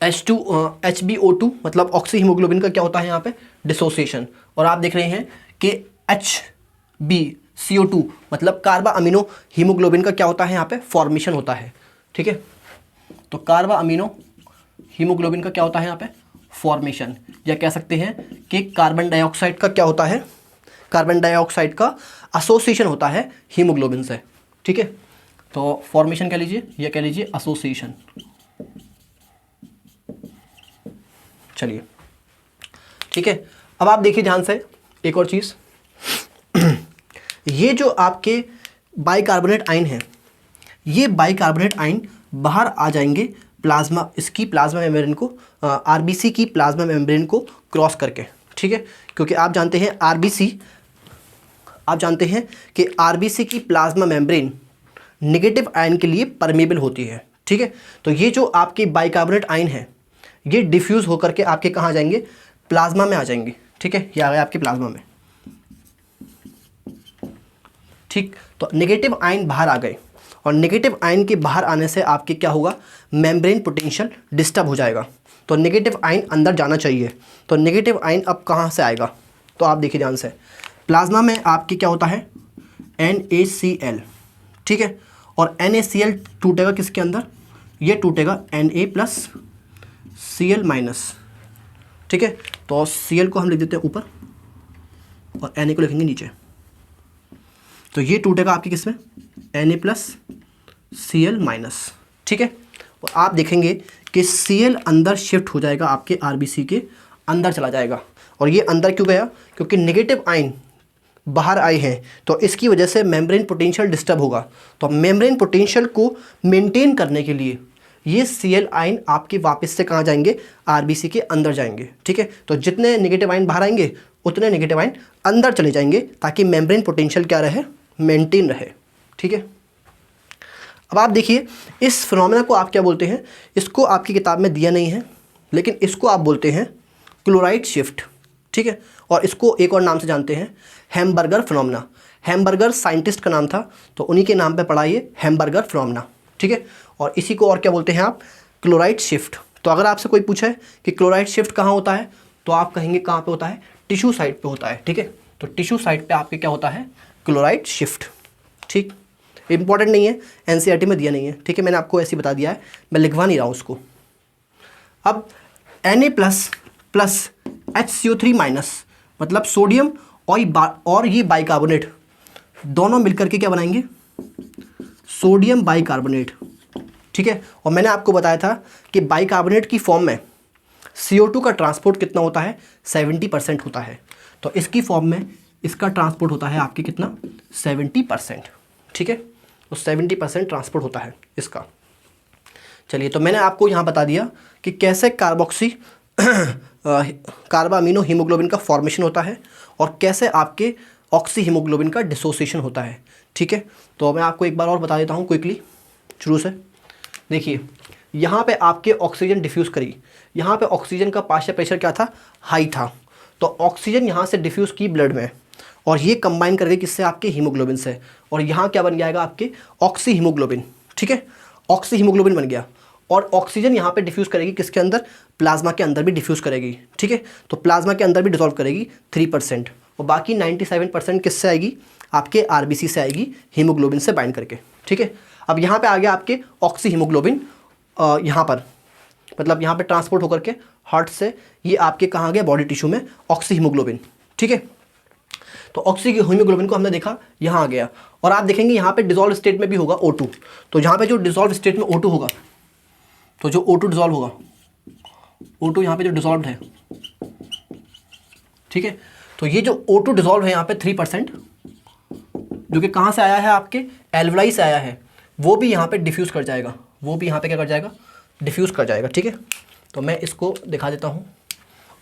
HBO2 मतलब ऑक्सी हीमोग्लोबिन का क्या होता है यहाँ पे, डिसोसिएशन। और आप देख रहे हैं कि HbCO2 मतलब कार्बा अमीनो हीमोग्लोबिन का क्या होता है यहाँ पे, फॉर्मेशन होता है, ठीक है। तो कार्बा अमीनो हीमोग्लोबिन का क्या होता है यहाँ पे, फॉर्मेशन, या कह सकते हैं कि कार्बन डाइऑक्साइड का क्या होता है, कार्बन डाइऑक्साइड का एसोसिएशन होता है हीमोग्लोबिन से, ठीक है। तो फॉर्मेशन कह लीजिए या कह लीजिए एसोसिएशन। चलिए ठीक है, अब आप देखिए ध्यान से एक और चीज़, ये जो आपके बाइकार्बोनेट आयन है, ये बाइकार्बोनेट आयन बाहर आ जाएंगे प्लाज्मा, इसकी प्लाज्मा मेम्ब्रेन को, आरबीसी की प्लाज्मा मेम्ब्रेन को क्रॉस करके, ठीक है। क्योंकि आप जानते हैं कि आरबीसी की प्लाज्मा मेम्ब्रेन नेगेटिव आयन के लिए परमेबल होती है, ठीक है। तो ये जो आपके बाइकार्बोनेट आयन है, ये डिफ्यूज़ होकर के आपके कहाँ आ जाएंगे, प्लाज्मा में आ जाएंगे, ठीक है। ये आ गए आपके प्लाज्मा में, ठीक। तो नेगेटिव आयन बाहर आ गए, और नेगेटिव आयन के बाहर आने से आपके क्या होगा, मेम्ब्रेन पोटेंशियल डिस्टर्ब हो जाएगा। तो नेगेटिव आयन अंदर जाना चाहिए, तो नेगेटिव आयन अब कहाँ से आएगा, तो आप देखिए ध्यान से, प्लाज्मा में आपके क्या होता है, NaCl, ठीक है। और NaCl टूटेगा किसके अंदर, ये टूटेगा Na+Cl-, ठीक है। तो Cl को हम लिख देते हैं ऊपर और Na को लिखेंगे नीचे। तो ये टूटेगा आपकी किसमें, Na+Cl-, ठीक है। और आप देखेंगे कि Cl अंदर शिफ्ट हो जाएगा, आपके आरबीसी के अंदर चला जाएगा। और ये अंदर क्यों गया, क्योंकि नेगेटिव आयन बाहर आए हैं, तो इसकी वजह से मेम्ब्रेन पोटेंशियल डिस्टर्ब होगा। तो मेम्ब्रेन पोटेंशियल को मेंटेन करने के लिए ये Cl आयन आपके वापस से कहाँ जाएंगे, आरबीसी के अंदर जाएंगे, ठीक है। तो जितने नेगेटिव आयन बाहर आएंगे उतने नेगेटिव आयन अंदर चले जाएंगे, ताकि मेम्ब्रेन पोटेंशियल क्या रहे, मेंटेन रहे, ठीक है। अब आप देखिए इस फिनोमेना को आप क्या बोलते हैं, इसको आपकी किताब में दिया नहीं है, लेकिन इसको आप बोलते हैं क्लोराइड शिफ्ट, ठीक है। और इसको एक और नाम से जानते हैं, हैम्बर्गर फिनोमेना। हैम्बर्गर साइंटिस्ट का नाम था, तो उन्हीं के नाम पे पढ़ा ये हैम्बर्गर फिनोमेना, ठीक है। और इसी को और क्या बोलते हैं आप, क्लोराइड शिफ्ट। तो अगर आपसे कोई पूछे कि क्लोराइड शिफ्ट कहाँ होता है, तो आप कहेंगे कहाँ पे होता है, टिश्यू साइड पे होता है, ठीक है। तो टिश्यू साइड पे आपके क्या होता है, क्लोराइड शिफ्ट, ठीक। इंपॉर्टेंट नहीं है, एनसीईआरटी में दिया नहीं है, ठीक है। मैंने आपको ऐसे ही बता दिया है, मैं लिखवा नहीं रहा हूँ उसको। अब Na++HCO3- मतलब सोडियम और ये बाइकार्बोनेट दोनों मिलकर के क्या बनाएंगे, सोडियम बाइकार्बोनेट, ठीक है। और मैंने आपको बताया था कि बाइकार्बोनेट की फॉर्म में CO2 का ट्रांसपोर्ट कितना होता है, 70% होता है। तो इसकी फॉर्म में इसका ट्रांसपोर्ट होता है आपके कितना, 70%, ठीक है। तो 70% ट्रांसपोर्ट होता है इसका। चलिए, तो मैंने आपको यहाँ बता दिया कि कैसे कार्बा अमीनो हीमोग्लोबिन का फॉर्मेशन होता है और कैसे आपके ऑक्सी हीमोग्लोबिन का डिसोसिएशन होता है, ठीक है। तो मैं आपको एक बार और बता देता हूँ क्विकली शुरू से। देखिए यहाँ पे आपके ऑक्सीजन डिफ्यूज़ करी, यहाँ पे ऑक्सीजन का पार्शियल प्रेशर क्या था, हाई था। तो ऑक्सीजन यहाँ से डिफ्यूज़ की ब्लड में, और ये कंबाइन करके किससे, आपके हीमोग्लोबिन से, और यहाँ क्या बन जाएगा आपके ऑक्सी हीमोग्लोबिन, ठीक है। ऑक्सी हीमोग्लोबिन बन गया, और ऑक्सीजन यहाँ पे डिफ्यूज़ करेगी किसके अंदर, प्लाज्मा के अंदर भी डिफ्यूज़ करेगी, ठीक है। तो प्लाज्मा के अंदर भी डिसॉल्व करेगी 3%, और बाकी 97% किससे आएगी, आपके आरबीसी से आएगी, हीमोग्लोबिन से बाइंड करके, ठीक है। अब यहाँ पे आ गया आपके ऑक्सी हीमोग्लोबिन, यहाँ पर मतलब यहाँ पे ट्रांसपोर्ट होकर के हार्ट से ये आपके कहाँ गया, बॉडी टिश्यू में ऑक्सी हीमोग्लोबिन, ठीक है। तो ऑक्सी हीमोग्लोबिन को हमने देखा यहाँ आ गया, और आप देखेंगे यहाँ पे डिसॉल्व स्टेट में भी होगा O2। तो यहाँ पे जो डिसॉल्व स्टेट में O2 होगा, तो जो O2 डिसॉल्व होगा, O2 यहाँ पे जो डिसॉल्व है, ठीक है। तो ये जो O2 डिजॉल्व है यहाँ पे 3%, जो कि कहाँ से आया है, आपके एल्वलाई से आया है, वो भी यहाँ पे डिफ्यूज़ कर जाएगा, वो भी यहाँ पे क्या कर जाएगा, डिफ्यूज़ कर जाएगा। ठीक है, तो मैं इसको दिखा देता हूँ।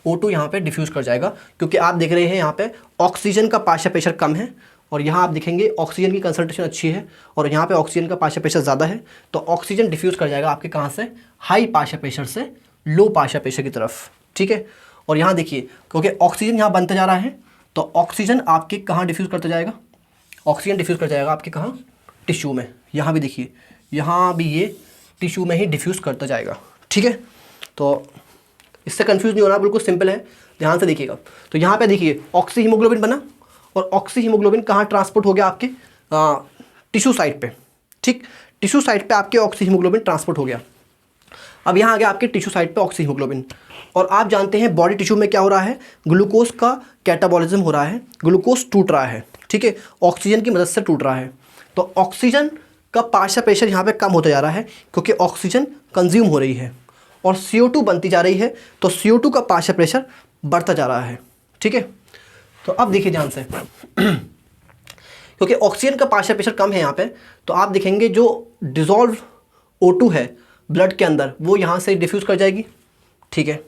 O2 यहाँ पे डिफ्यूज़ कर जाएगा, क्योंकि आप देख रहे हैं यहाँ पे ऑक्सीजन का पार्शियल प्रेशर कम है, और यहाँ आप देखेंगे ऑक्सीजन की कंसंट्रेशन अच्छी है, और यहाँ पे ऑक्सीजन का पार्शियल प्रेशर ज़्यादा है, तो ऑक्सीजन डिफ्यूज़ कर जाएगा आपके कहाँ से, हाई पार्शियल प्रेशर से लो पार्शियल प्रेशर की तरफ। ठीक है, और यहाँ देखिए, क्योंकि ऑक्सीजन यहाँ बनता जा रहा है, तो ऑक्सीजन आपके कहाँ डिफ्यूज़ करता जाएगा, ऑक्सीजन डिफ्यूज़ कर जाएगा आपके कहाँ, टिश्यू में। यहाँ भी देखिए, यहाँ भी ये टिश्यू में ही डिफ्यूज़ करता जाएगा। ठीक है, तो इससे कंफ्यूज नहीं होना, बिल्कुल सिंपल है, ध्यान से देखिएगा। तो यहाँ पे देखिए ऑक्सी हीमोग्लोबिन बना, और ऑक्सी हीमोग्लोबिन कहाँ ट्रांसपोर्ट हो गया, आपके टिश्यू साइड पे। ठीक, टिश्यू साइड पे आपके ऑक्सी हीमोग्लोबिन ट्रांसपोर्ट हो गया। अब यहाँ आ गया आपके टिश्यू साइड पे ऑक्सी हीमोग्लोबिन, और आप जानते हैं बॉडी टिश्यू में क्या हो रहा है, ग्लूकोज का कैटाबॉलिज्म हो रहा है, ग्लूकोज टूट रहा है। ठीक है, ऑक्सीजन की मदद से टूट रहा है, तो ऑक्सीजन का पार्शियल प्रेशर यहाँ पे कम होता जा रहा है, क्योंकि ऑक्सीजन कंज्यूम हो रही है और CO2 बनती जा रही है, तो CO2 का पार्शियल प्रेशर बढ़ता जा रहा है। ठीक है, तो अब देखिए ध्यान से क्योंकि ऑक्सीजन का पार्शियल प्रेशर कम है यहाँ पे, तो आप देखेंगे जो डिजॉल्व O2 है ब्लड के अंदर, वो यहाँ से डिफ्यूज़ कर जाएगी। ठीक है,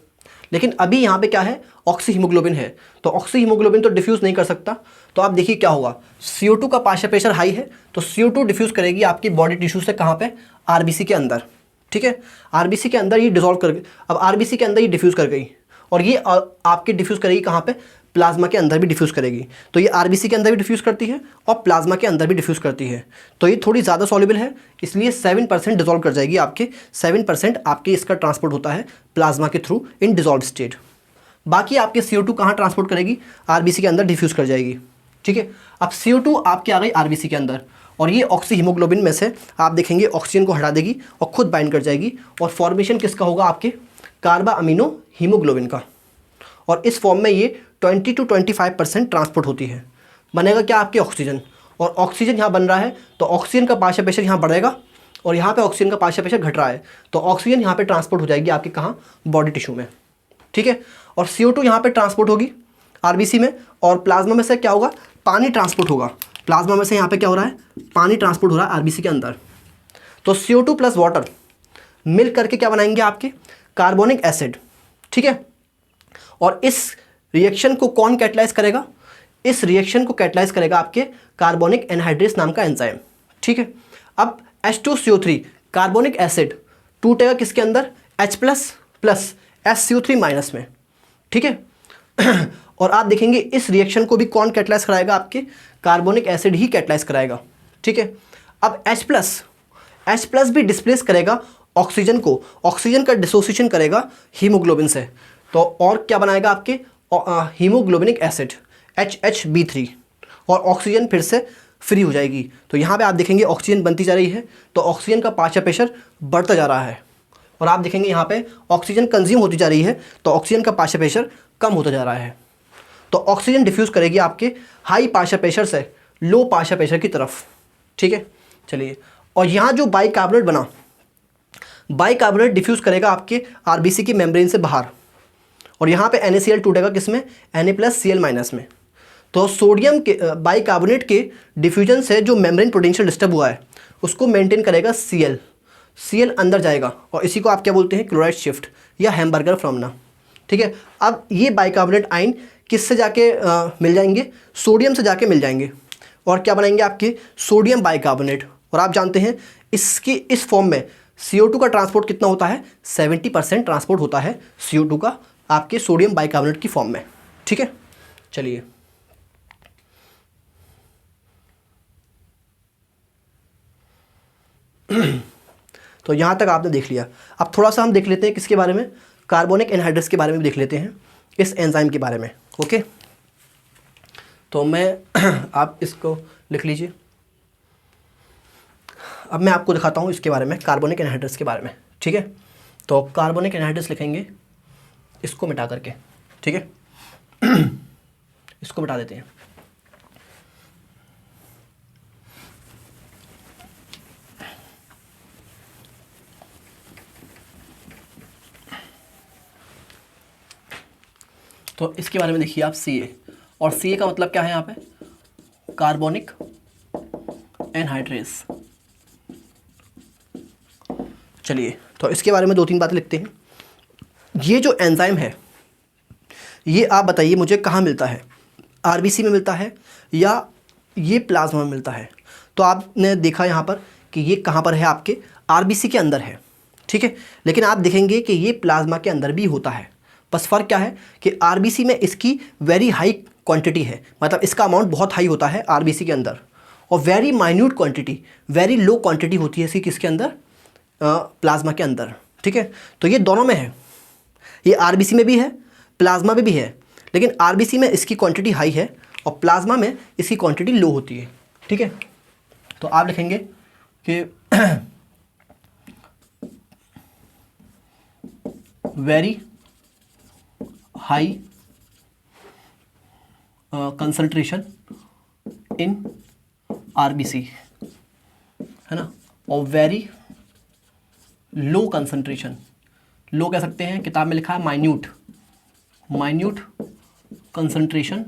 लेकिन अभी यहाँ पे क्या है, ऑक्सी हीमोग्लोबिन है, तो ऑक्सी हीमोग्लोबिन तो डिफ्यूज़ नहीं कर सकता। तो आप देखिए क्या होगा, CO2 का पार्शियल प्रेशर हाई है, तो CO2 डिफ्यूज़ करेगी आपकी बॉडी टिश्यू से कहाँ पे, RBC के अंदर। ठीक है, RBC के अंदर ये डिजॉल्व कर, अब RBC के अंदर ये डिफ्यूज़ कर गई, और ये आपके डिफ्यूज़ करेगी कहाँ पे, प्लाज्मा के अंदर भी डिफ्यूज़ करेगी। तो ये RBC के अंदर भी डिफ्यूज़ करती है और प्लाज्मा के अंदर भी डिफ्यूज़ करती है, तो ये थोड़ी ज़्यादा सॉल्युबल है, इसलिए 7% डिजॉल्व कर जाएगी आपके, 7% आपके इसका ट्रांसपोर्ट होता है प्लाज्मा के थ्रू इन डिजॉल्व स्टेट। बाकी आपके CO2 कहाँ ट्रांसपोर्ट करेगी, RBC के अंदर डिफ्यूज़ कर जाएगी। ठीक है, अब CO2 आपके आ गई RBC के अंदर, और ये ऑक्सी हीमोग्लोबिन में से आप देखेंगे ऑक्सीजन को हटा देगी और खुद बाइंड कर जाएगी, और फॉर्मेशन किसका होगा, आपके कार्बा अमीनो हीमोग्लोबिन का, और इस फॉर्म में ये 20 to 25% ट्रांसपोर्ट होती है। बनेगा क्या, आपके ऑक्सीजन, और ऑक्सीजन यहाँ बन रहा है, तो ऑक्सीजन का पार्शियल प्रेशर यहाँ बढ़ेगा, और यहाँ पे ऑक्सीजन का पार्शियल प्रेशर घट रहा है, तो ऑक्सीजन यहाँ पे ट्रांसपोर्ट हो जाएगी आपके कहाँ, बॉडी टिश्यू में। ठीक है, और CO2 यहाँ पे ट्रांसपोर्ट होगी RBC में, और प्लाज्मा में से क्या होगा, पानी ट्रांसपोर्ट होगा, प्लाज्मा में से यहाँ पे क्या हो रहा है, पानी ट्रांसपोर्ट हो रहा है RBC के अंदर। तो CO2 प्लस वाटर मिल करके क्या बनाएंगे, आपके कार्बोनिक एसिड। ठीक है, और इस रिएक्शन को कौन कैटलाइज करेगा, इस रिएक्शन को कैटलाइज करेगा आपके कार्बोनिक एनहाइड्रेस नाम का एंजाइम। ठीक है, अब H2CO3 कार्बोनिक एसिड टूटेगा किसके अंदर, H प्लस SCO3 माइनस में। ठीक है, और आप देखेंगे इस रिएक्शन को भी कौन कैटलाइज कराएगा, आपके कार्बोनिक एसिड ही कैटलाइज कराएगा। ठीक है, अब H प्लस भी डिस्प्लेस करेगा ऑक्सीजन को, ऑक्सीजन का डिसोसिएशन करेगा हीमोग्लोबिन से, तो और क्या बनाएगा, आपके हीमोग्लोबिनिक एसिड HHB3, और ऑक्सीजन फिर से फ्री हो जाएगी। तो यहाँ पे आप देखेंगे ऑक्सीजन बनती जा रही है, तो ऑक्सीजन का पार्शियल प्रेशर बढ़ता जा रहा है, और आप देखेंगे यहाँ पे ऑक्सीजन कंज्यूम होती जा रही है, तो ऑक्सीजन का पार्शियल प्रेशर कम होता जा रहा है। तो ऑक्सीजन डिफ्यूज़ करेगी आपके हाई पार्शियल प्रेशर से लो पार्शियल प्रेशर की तरफ। ठीक है, चलिए, और यहाँ जो बाइकार्बोनेट बना, बाइकार्बोनेट डिफ्यूज़ करेगा आपके RBC की मेम्ब्रेन से बाहर, और यहाँ पे NaCl टूटेगा किसमें, Na+Cl- में। तो सोडियम के बाइकार्बोनेट के डिफ्यूजन से जो मेम्ब्रेन पोटेंशियल डिस्टर्ब हुआ है उसको मेंटेन करेगा Cl अंदर जाएगा, और इसी को आप क्या बोलते हैं, क्लोराइड शिफ्ट या हैमबर्गर फ्रॉमना। ठीक है, अब ये बाइकार्बोनेट आयन किससे जाके मिल जाएंगे, सोडियम से जाके मिल जाएंगे, और क्या बनाएंगे, आपके सोडियम बाइकार्बोनेट। और आप जानते हैं इसकी इस फॉर्म में CO2 का ट्रांसपोर्ट कितना होता है, 70% ट्रांसपोर्ट होता है CO2 का आपके सोडियम बाइकार्बोनेट की फॉर्म में। ठीक है, चलिए, तो यहाँ तक आपने देख लिया। अब थोड़ा सा हम देख लेते हैं किसके बारे में, कार्बोनिक एनहाइड्रेस के बारे में भी देख लेते हैं, इस एंजाइम के बारे में। ओके, तो मैं आप इसको लिख लीजिए। अब मैं आपको दिखाता हूँ इसके बारे में, कार्बोनिक एनहाइड्रेस के बारे में। ठीक है, तो कार्बोनिक एनहाइड्रेस लिखेंगे इसको मिटा करके। ठीक है, इसको मिटा देते हैं। तो इसके बारे में देखिए आप Ca, और Ca का मतलब क्या है यहाँ पे, कार्बोनिक एनहाइड्रेस। चलिए तो इसके बारे में 2-3 बातें लिखते हैं। ये जो एंजाइम है ये आप बताइए मुझे कहाँ मिलता है, आरबीसी में मिलता है या ये प्लाज्मा में मिलता है? तो आपने देखा यहाँ पर कि ये कहाँ पर है, आपके आरबीसी के अंदर है, ठीक है। लेकिन आप देखेंगे कि ये प्लाज्मा के अंदर भी होता है। बस फ़र्क क्या है कि आरबीसी में इसकी वेरी हाई क्वांटिटी है, मतलब इसका अमाउंट बहुत हाई होता है आरबीसी के अंदर, और very minute quantity, very low quantity होती है इसकी किसके अंदर, प्लाज्मा के अंदर, ठीक है। तो ये दोनों में है, ये आरबीसी में भी है, प्लाज्मा में भी है, लेकिन आरबीसी में इसकी क्वांटिटी हाई है और प्लाज्मा में इसकी क्वांटिटी लो होती है, ठीक है। तो आप लिखेंगे कि very high concentration in RBC, है ना, और वेरी लो कंसंट्रेशन, लो कह सकते हैं, किताब में लिखा है minute concentration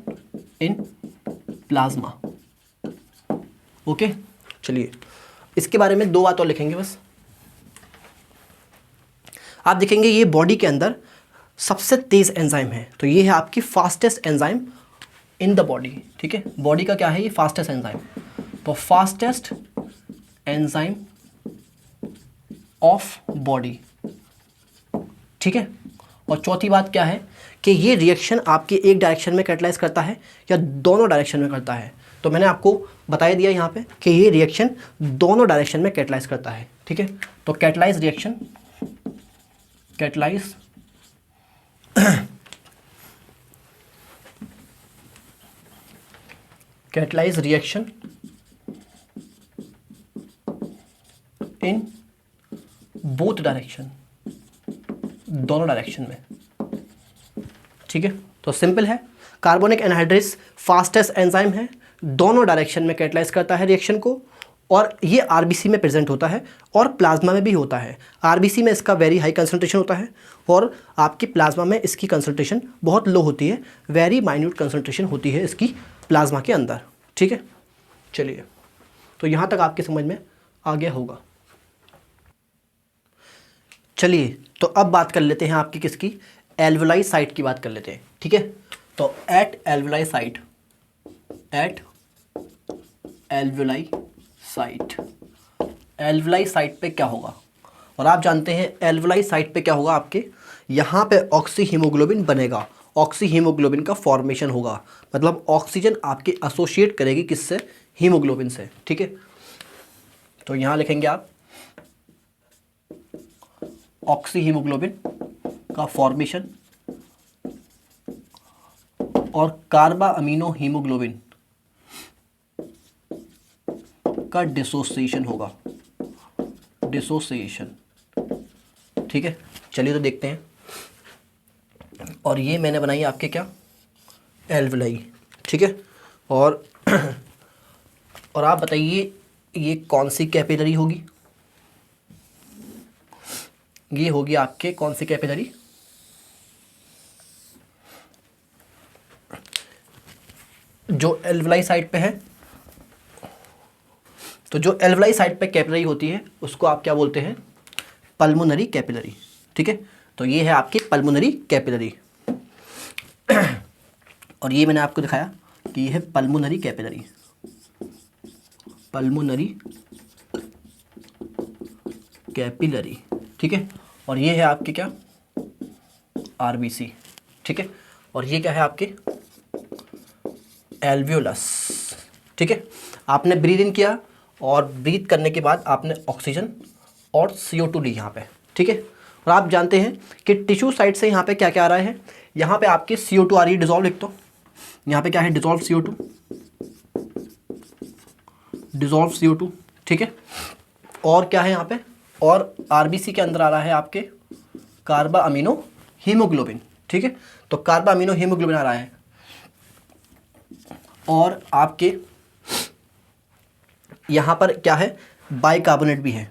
in plasma. Okay, चलिए इसके बारे में 2 बात और लिखेंगे बस। आप देखेंगे ये बॉडी के अंदर सबसे तेज़ एंजाइम है, तो ये है आपकी fastest enzyme in the body, ठीक है। बॉडी का क्या है, ये फास्टेस्ट एंजाइम, तो फास्टेस्ट एंजाइम ऑफ बॉडी, ठीक है। और चौथी बात क्या है कि ये रिएक्शन आपके एक डायरेक्शन में कैटलाइज करता है या दोनों डायरेक्शन में करता है। तो मैंने आपको बता दिया यहाँ पे कि ये रिएक्शन दोनों डायरेक्शन में कैटलाइज करता है, ठीक है। तो catalyse reaction, catalyse reaction in both direction, दोनों डायरेक्शन में, ठीक है। तो सिंपल है, कार्बोनिक एनहाइड्रेस फास्टेस्ट एंजाइम है, दोनों डायरेक्शन में कैटलाइज करता है रिएक्शन को, और ये आरबीसी में प्रेजेंट होता है और प्लाज्मा में भी होता है। आरबीसी में इसका वेरी हाई कंसंट्रेशन होता है और आपकी प्लाज्मा में इसकी कंसंट्रेशन बहुत लो होती है, वेरी माइन्यूट कंसंट्रेशन होती है इसकी प्लाज्मा के अंदर, ठीक है। चलिए तो यहाँ तक आपके समझ में आ गया होगा। चलिए तो अब बात कर लेते हैं आपकी किसकी, एल्वुलाई साइट की बात कर लेते हैं, ठीक है। तो at alveoli site, at alveoli site, alveoli site पे क्या होगा, और आप जानते हैं एल्वुलाई साइट पे क्या होगा, आपके यहाँ पे ऑक्सी हीमोग्लोबिन बनेगा, ऑक्सी हीमोग्लोबिन का फॉर्मेशन होगा, मतलब ऑक्सीजन आपके एसोसिएट करेगी किससे, हीमोग्लोबिन से, ठीक है। तो यहाँ लिखेंगे आप ऑक्सी हीमोग्लोबिन का फॉर्मेशन और कार्बा अमीनो हीमोग्लोबिन का डिसोसिएशन होगा, डिसोसिएशन, ठीक है। चलिए तो देखते हैं, और ये मैंने बनाई आपके क्या, एल्वुलाई, ठीक है। और आप बताइए ये कौन सी कैपिलरी होगी, ये होगी आपके कौन सी कैपिलरी, जो एल्वुलाई साइट पे है। तो जो एल्वुलाई साइट पे कैपिलरी होती है उसको आप क्या बोलते हैं, पल्मोनरी कैपिलरी, ठीक है। तो ये है आपकी पल्मोनरी कैपिलरी, और ये मैंने आपको दिखाया कि ये है पल्मोनरी कैपिलरी, पल्मोनरी कैपिलरी, ठीक है। और ये है आपके क्या, आरबीसी, ठीक है। और ये क्या है आपके, एल्वियोलस, ठीक है। आपने ब्रीद इन किया और ब्रीथ करने के बाद आपने ऑक्सीजन और CO2 ली यहाँ पे, ठीक है। और आप जानते हैं कि टिश्यू साइड से यहाँ पे क्या क्या आ रहा है, यहाँ पे आपके CO2 आ रही है, डिजॉल्व लिख दो, यहाँ पे क्या है, डिजॉल्व CO2, डिजॉल्व CO2, ठीक है। और क्या है यहाँ पे, और आरबीसी के अंदर आ रहा है आपके कार्बा अमीनो हीमोग्लोबिन, ठीक है। तो कार्बा अमीनो हीमोग्लोबिन आ रहा है, और आपके यहाँ पर क्या है, बाइकार्बोनेट भी है,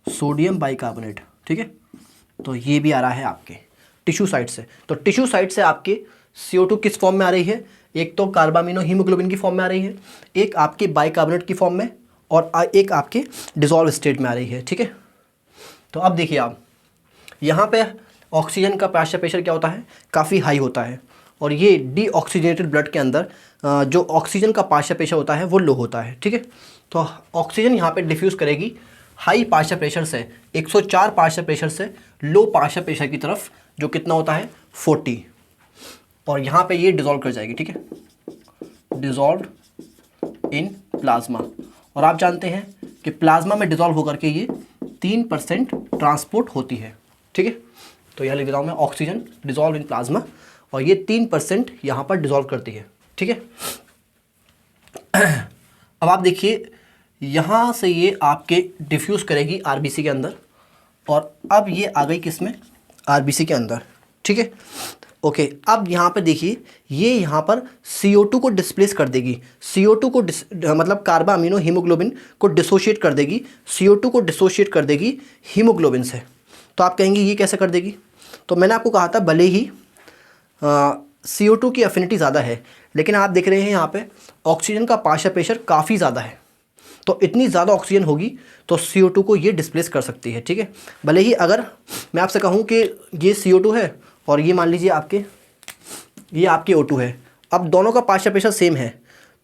सोडियम बाइकार्बोनेट, ठीक है। तो ये भी आ रहा है आपके, टिश्यू साइड से। तो टिश्यू साइड से आपके CO2 किस फॉर्म में आ रही है, एक तो कार्बामिनो हीमोग्लोबिन की फॉर्म में आ रही है, एक आपके बाइकार्बोनेट की फॉर्म में, और एक आपके डिसॉल्व स्टेट में आ रही है। ठीक है, तो अब देखिए आप यहाँ पे ऑक्सीजन का पार्शियल प्रेशर क्या होता है, काफ़ी हाई होता है, और ये डीऑक्सीजनेटेड ब्लड के अंदर जो ऑक्सीजन का पार्शियल प्रेशर होता है वो लो होता है। ठीक है, तो ऑक्सीजन यहाँ पे डिफ्यूज़ करेगी हाई पार्शियल प्रेशर से, 104 पार्शियल प्रेशर से लो पार्शियल प्रेशर की तरफ, जो कितना होता है 40, और यहाँ पे ये डिज़ोल्व कर जाएगी। ठीक है, डिज़ोल्व इन प्लाज्मा, और आप जानते हैं कि प्लाज्मा में डिज़ोल्व होकर के ये 3% ट्रांसपोर्ट होती है। ठीक है, तो यह लिख देता हूँ मैं, ऑक्सीजन डिज़ोल्व इन प्लाज्मा, और ये 3% यहाँ पर डिज़ोल्व करती है। ठीक है, अब आप देखिए यहाँ से ये आपके डिफ्यूज़ करेगी आरबीसी के अंदर, और अब ये आ गई किस में, आरबीसी के अंदर। ठीक है, ओके, अब यहाँ पर देखिए ये यहाँ पर CO2 को डिस्प्लेस कर देगी, CO2 को मतलब कार्बा अमीनो हीमोग्लोबिन को डिसोशिएट कर देगी, CO2 को डिसोशिएट कर देगी हीमोग्लोबिन से। तो आप कहेंगे ये कैसे कर देगी, तो मैंने आपको कहा था भले ही CO2 की एफिनिटी ज़्यादा है, लेकिन आप देख रहे हैं यहाँ पे ऑक्सीजन का पार्शियल प्रेशर काफ़ी ज़्यादा है, तो इतनी ज़्यादा ऑक्सीजन होगी तो CO2 को ये डिस्प्लेस कर सकती है। ठीक है, भले ही अगर मैं आपसे कहूँ कि ये CO2 है और ये मान लीजिए ये आपके O2 है, अब दोनों का पार्शियल प्रेशर सेम है,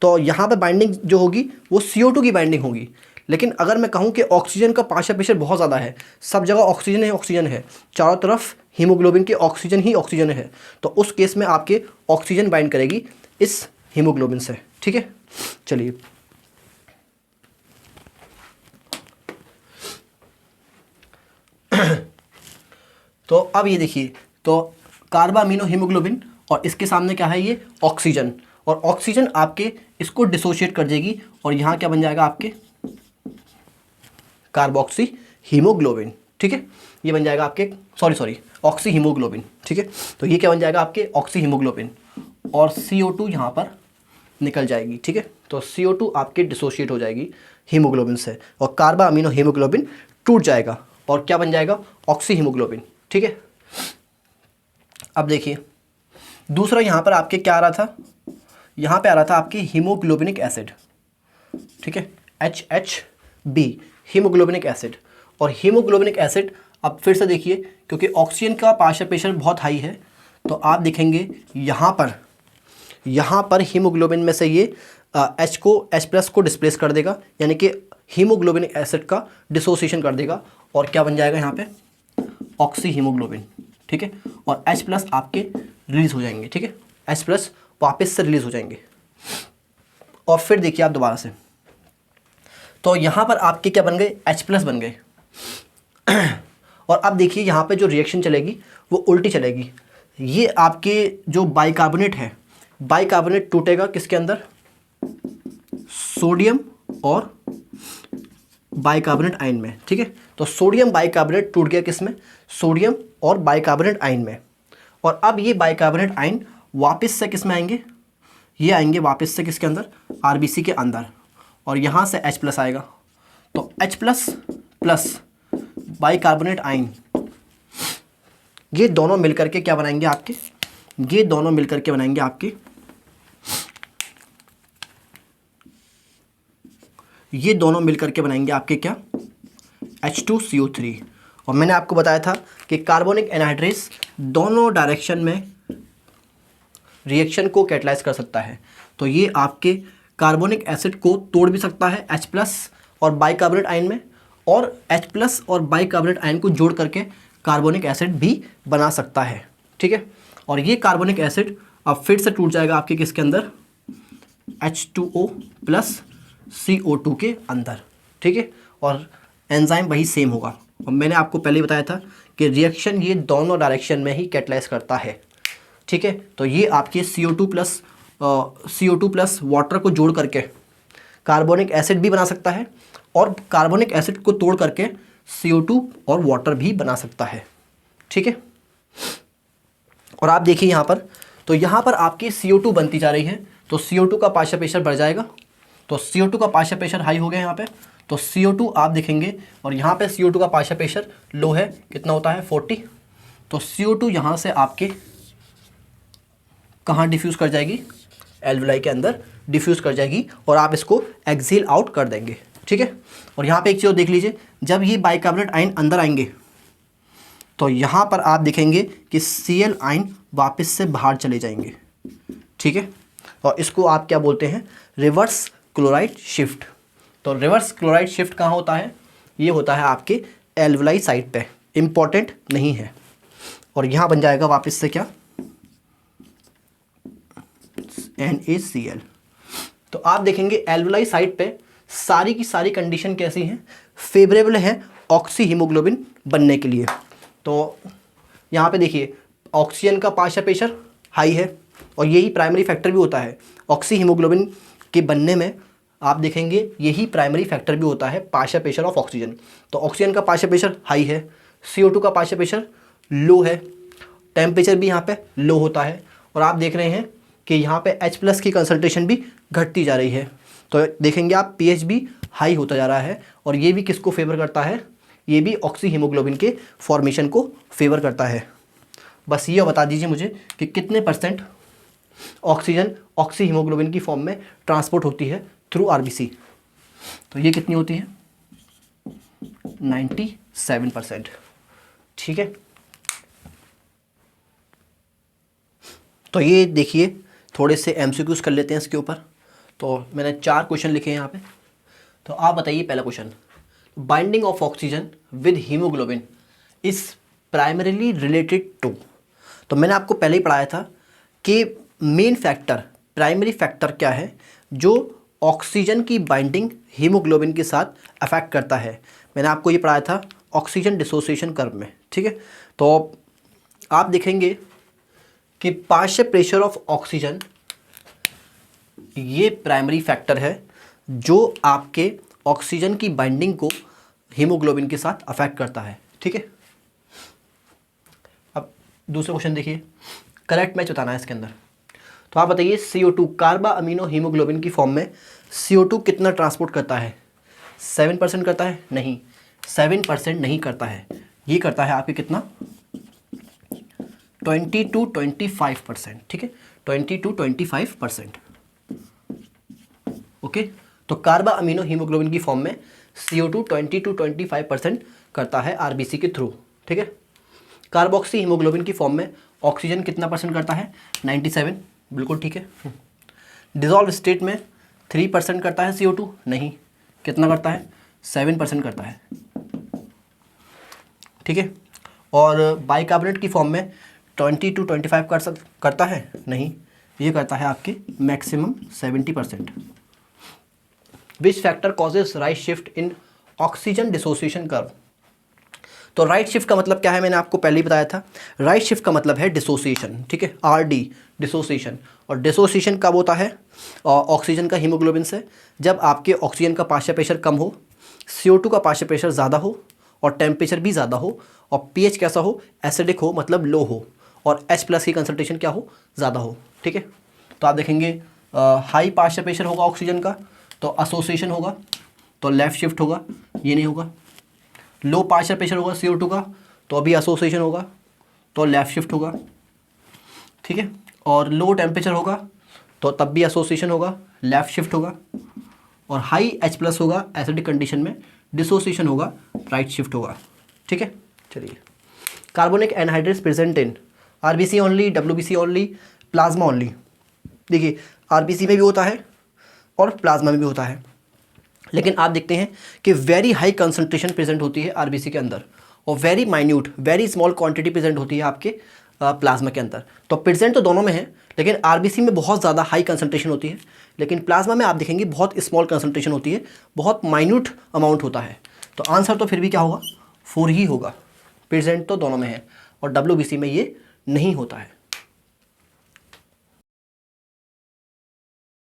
तो यहाँ पे बाइंडिंग जो होगी वो CO2 की बाइंडिंग होगी। लेकिन अगर मैं कहूँ कि ऑक्सीजन का पार्शियल प्रेशर बहुत ज़्यादा है, सब जगह ऑक्सीजन है, चारों तरफ हीमोग्लोबिन के ऑक्सीजन ही ऑक्सीजन है, तो उस केस में आपके ऑक्सीजन बाइंड करेगी इस हीमोग्लोबिन से। ठीक है, चलिए तो अब ये देखिए, तो कार्बा अमीनो हीमोग्लोबिन और इसके सामने क्या है, ये ऑक्सीजन, और ऑक्सीजन आपके इसको डिसोशिएट कर देगी, और यहाँ क्या बन जाएगा आपके कार्बोक्सी हीमोग्लोबिन। ठीक है, ये बन जाएगा आपके सॉरी ऑक्सी हीमोग्लोबिन। ठीक है, तो ये क्या बन जाएगा आपके ऑक्सी हीमोग्लोबिन, और CO2 यहाँ पर निकल जाएगी। ठीक है, तो CO2 आपके डिसोशिएट हो जाएगी हीमोग्लोबिन से, और कार्बा अमीनो हीमोग्लोबिन टूट जाएगा, और क्या बन जाएगा ऑक्सी हीमोग्लोबिन। ठीक है, अब देखिए दूसरा यहाँ पर आपके क्या आ रहा था, यहाँ पे आ रहा था आपके हीमोग्लोबिनिक एसिड। ठीक है, HHB हीमोग्लोबिनिक एसिड, और हीमोग्लोबिनिक एसिड अब फिर से देखिए, क्योंकि ऑक्सीजन का पार्शियल प्रेशर बहुत हाई है, तो आप देखेंगे यहाँ पर हीमोग्लोबिन में से ये H+ को डिस्प्लेस कर देगा, यानी कि हीमोग्लोबिनिक एसिड का डिसोसिएशन कर देगा, और क्या बन जाएगा यहाँ पे ऑक्सी हीमोग्लोबिन। ठीक है, और H+ आपके रिलीज हो जाएंगे। ठीक है, H+ वापस से रिलीज हो जाएंगे, और फिर देखिए आप दोबारा से, तो यहाँ पर आपके क्या बन गए, H+ बन गए। और अब देखिए यहाँ पे जो रिएक्शन चलेगी वो उल्टी चलेगी, ये आपके जो बाइकार्बोनेट है, बाइकार्बोनेट टूटेगा किसके अंदर, सोडियम और बाइकार्बोनेट आयन में। ठीक है, तो सोडियम बाइकार्बोनेट टूट गया किस में, सोडियम और बाइकार्बोनेट आयन में, और अब ये बाइकार्बोनेट आयन वापस से किस में आएंगे, ये आएंगे वापस से किसके अंदर, आरबीसी के अंदर, और यहाँ से H+ आएगा, तो H+ प्लस बाइकार्बोनेट आयन, ये दोनों मिलकर के क्या बनाएंगे आपके, ये दोनों मिलकर के बनाएंगे आपके, ये दोनों मिलकर के बनाएंगे आपके क्या, H2CO3। और मैंने आपको बताया था कि कार्बोनिक एनहाइड्रेस दोनों डायरेक्शन में रिएक्शन को कैटलाइज कर सकता है, तो ये आपके कार्बोनिक एसिड को तोड़ भी सकता है H+ और बाइकार्बोनेट आयन में, और H+ और बाइकार्बोनेट आयन को जोड़ करके कार्बोनिक एसिड भी बना सकता है। ठीक है, और ये कार्बोनिक एसिड अब फिर से टूट जाएगा आपके किसके अंदर, H2O प्लस CO2 के अंदर। ठीक है, और एंजाइम वही सेम होगा, और मैंने आपको पहले ही बताया था कि रिएक्शन ये दोनों डायरेक्शन में ही कैटलाइज करता है। ठीक है, तो ये आपके CO2 प्लस वाटर को जोड़ करके कार्बोनिक एसिड भी बना सकता है, और कार्बोनिक एसिड को तोड़ करके CO2 और वाटर भी बना सकता है। ठीक है, और आप देखिए यहाँ पर, तो यहाँ पर आपकी CO2 बनती जा रही है, तो CO2 का पार्शियल प्रेशर बढ़ जाएगा, तो CO2 का पार्शियल प्रेशर हाई हो गया यहाँ पे, तो CO2 आप देखेंगे, और यहाँ पे CO2 का पार्शियल प्रेशर लो है, कितना होता है 40, तो CO2 यहाँ से आपके कहाँ डिफ्यूज़ कर जाएगी, एल्वुलाई के अंदर डिफ्यूज़ कर जाएगी और आप इसको एक्सेल आउट कर देंगे, ठीक है। और यहाँ पे एक चीज़ देख लीजिए, जब ये बाइकार्बोनेट आयन अंदर आएंगे तो यहाँ पर आप देखेंगे कि Cl आयन वापस से बाहर चले जाएंगे, ठीक है। और इसको आप क्या बोलते हैं, रिवर्स क्लोराइड शिफ्ट। तो रिवर्स क्लोराइड शिफ्ट कहाँ होता है, ये होता है आपके एल्वुलाई साइड पे, इम्पॉर्टेंट नहीं है। और यहाँ बन जाएगा वापस से क्या, NaCl। तो आप देखेंगे एल्वुलाई साइड पे सारी की सारी कंडीशन कैसी हैं, फेवरेबल है ऑक्सी हीमोग्लोबिन बनने के लिए। तो यहाँ पे देखिए ऑक्सीजन का पार्शियल प्रेशर हाई है और यही प्राइमरी फैक्टर भी होता है ऑक्सी हीमोग्लोबिन के बनने में। आप देखेंगे यही प्राइमरी फैक्टर भी होता है पार्शियल प्रेशर ऑफ ऑक्सीजन। तो ऑक्सीजन का पार्शियल प्रेशर हाई है, CO2 का पार्शियल प्रेशर लो है, टेम्परेचर भी यहाँ पे लो होता है और आप देख रहे हैं कि यहाँ पे H+ की कंसंट्रेशन भी घटती जा रही है। तो देखेंगे आप pH भी हाई होता जा रहा है और ये भी किसको फेवर करता है, ये भी ऑक्सी हीमोग्लोबिन के फॉर्मेशन को फेवर करता है। बस ये बता दीजिए मुझे कि कितने % ऑक्सीजन ऑक्सी हीमोग्लोबिन की फॉर्म में ट्रांसपोर्ट होती है थ्रू RBC। तो ये कितनी होती है, 97%, ठीक है। तो ये देखिए थोड़े से MCQs कर लेते हैं इसके ऊपर। तो मैंने 4 क्वेश्चन लिखे हैं यहाँ पे। तो आप बताइए पहला question, binding of oxygen with haemoglobin is primarily related to. तो मैंने आपको पहले ही पढ़ाया था कि मेन फैक्टर, प्राइमरी फैक्टर क्या है जो ऑक्सीजन की बाइंडिंग हीमोग्लोबिन के साथ अफेक्ट करता है। मैंने आपको ये पढ़ाया था ऑक्सीजन डिसोसिएशन कर्व में, ठीक है। तो आप देखेंगे कि पार्शियल प्रेशर ऑफ ऑक्सीजन ये प्राइमरी फैक्टर है जो आपके ऑक्सीजन की बाइंडिंग को हीमोग्लोबिन के साथ अफेक्ट करता है, ठीक है। अब दूसरा क्वेश्चन देखिए, करेक्ट मैच बताना है इसके अंदर। तो आप बताइए CO2 कार्बा अमीनो हीमोग्लोबिन की फॉर्म में CO2 कितना ट्रांसपोर्ट करता है, 7% करता है, नहीं 7% नहीं करता है, ये करता है आपके कितना 20 to 25%, ठीक है, 20 to 25%, ओके। तो कार्बा अमीनो हीमोग्लोबिन की फॉर्म में CO2 20 to 25% करता है RBC के थ्रू, ठीक है। कार्बोक्सी हीमोग्लोबिन की फॉर्म में ऑक्सीजन कितना % करता है, 97, बिल्कुल ठीक है। डिजॉल्व स्टेट में 3% करता है CO2, नहीं, कितना करता है, 7% करता है, ठीक है। और बाइकार्बोनेट की फॉर्म में 20 to 25 करता है, नहीं, ये करता है आपके maximum 70%। Which factor causes right shift in oxygen dissociation curve. तो राइट शिफ्ट का मतलब क्या है, मैंने आपको पहले ही बताया था। राइट शिफ्ट का मतलब है डिसोसिएशन, ठीक है, RD डिसोसिएशन। और डिसोसिएशन कब होता है ऑक्सीजन का हीमोग्लोबिन से, जब आपके ऑक्सीजन का पार्शियल प्रेशर कम हो, CO2 का पार्शियल प्रेशर ज़्यादा हो और टेम्परेचर भी ज़्यादा हो और pH कैसा हो, एसिडिक हो, मतलब लो हो, और H+ की कंसंट्रेशन क्या हो, ज़्यादा हो, ठीक है। तो आप देखेंगे हाई पार्शियल प्रेशर होगा ऑक्सीजन का तो एसोसिएशन होगा, तो लेफ्ट शिफ्ट होगा, ये नहीं होगा। लो पार्शियल प्रेशर होगा CO2 का तो अभी एसोसिएशन होगा, तो लेफ्ट शिफ्ट होगा, ठीक है। और लो टेम्परेचर होगा तो तब भी एसोसिएशन होगा, लेफ्ट शिफ्ट होगा। और हाई H+ होगा एसिडिक कंडीशन में, डिसोसिएशन होगा, राइट शिफ्ट होगा, ठीक है। चलिए, carbonic anhydrates present in RBC only, WBC only, plasma only. देखिए RBC में भी होता है और प्लाज्मा में भी होता है, लेकिन आप देखते हैं कि वेरी हाई कंसंट्रेशन प्रेजेंट होती है RBC के अंदर और very minute, very small quantity present होती है आपके प्लाज्मा के अंदर। तो प्रेजेंट तो दोनों में है, लेकिन RBC में बहुत ज़्यादा हाई कंसंट्रेशन होती है, लेकिन प्लाज्मा में आप देखेंगे बहुत स्मॉल कंसंट्रेशन होती है, बहुत माइन्यूट अमाउंट होता है। तो आंसर तो फिर भी क्या होगा, 4 ही होगा। प्रेजेंट तो दोनों में है और WBC में ये नहीं होता है।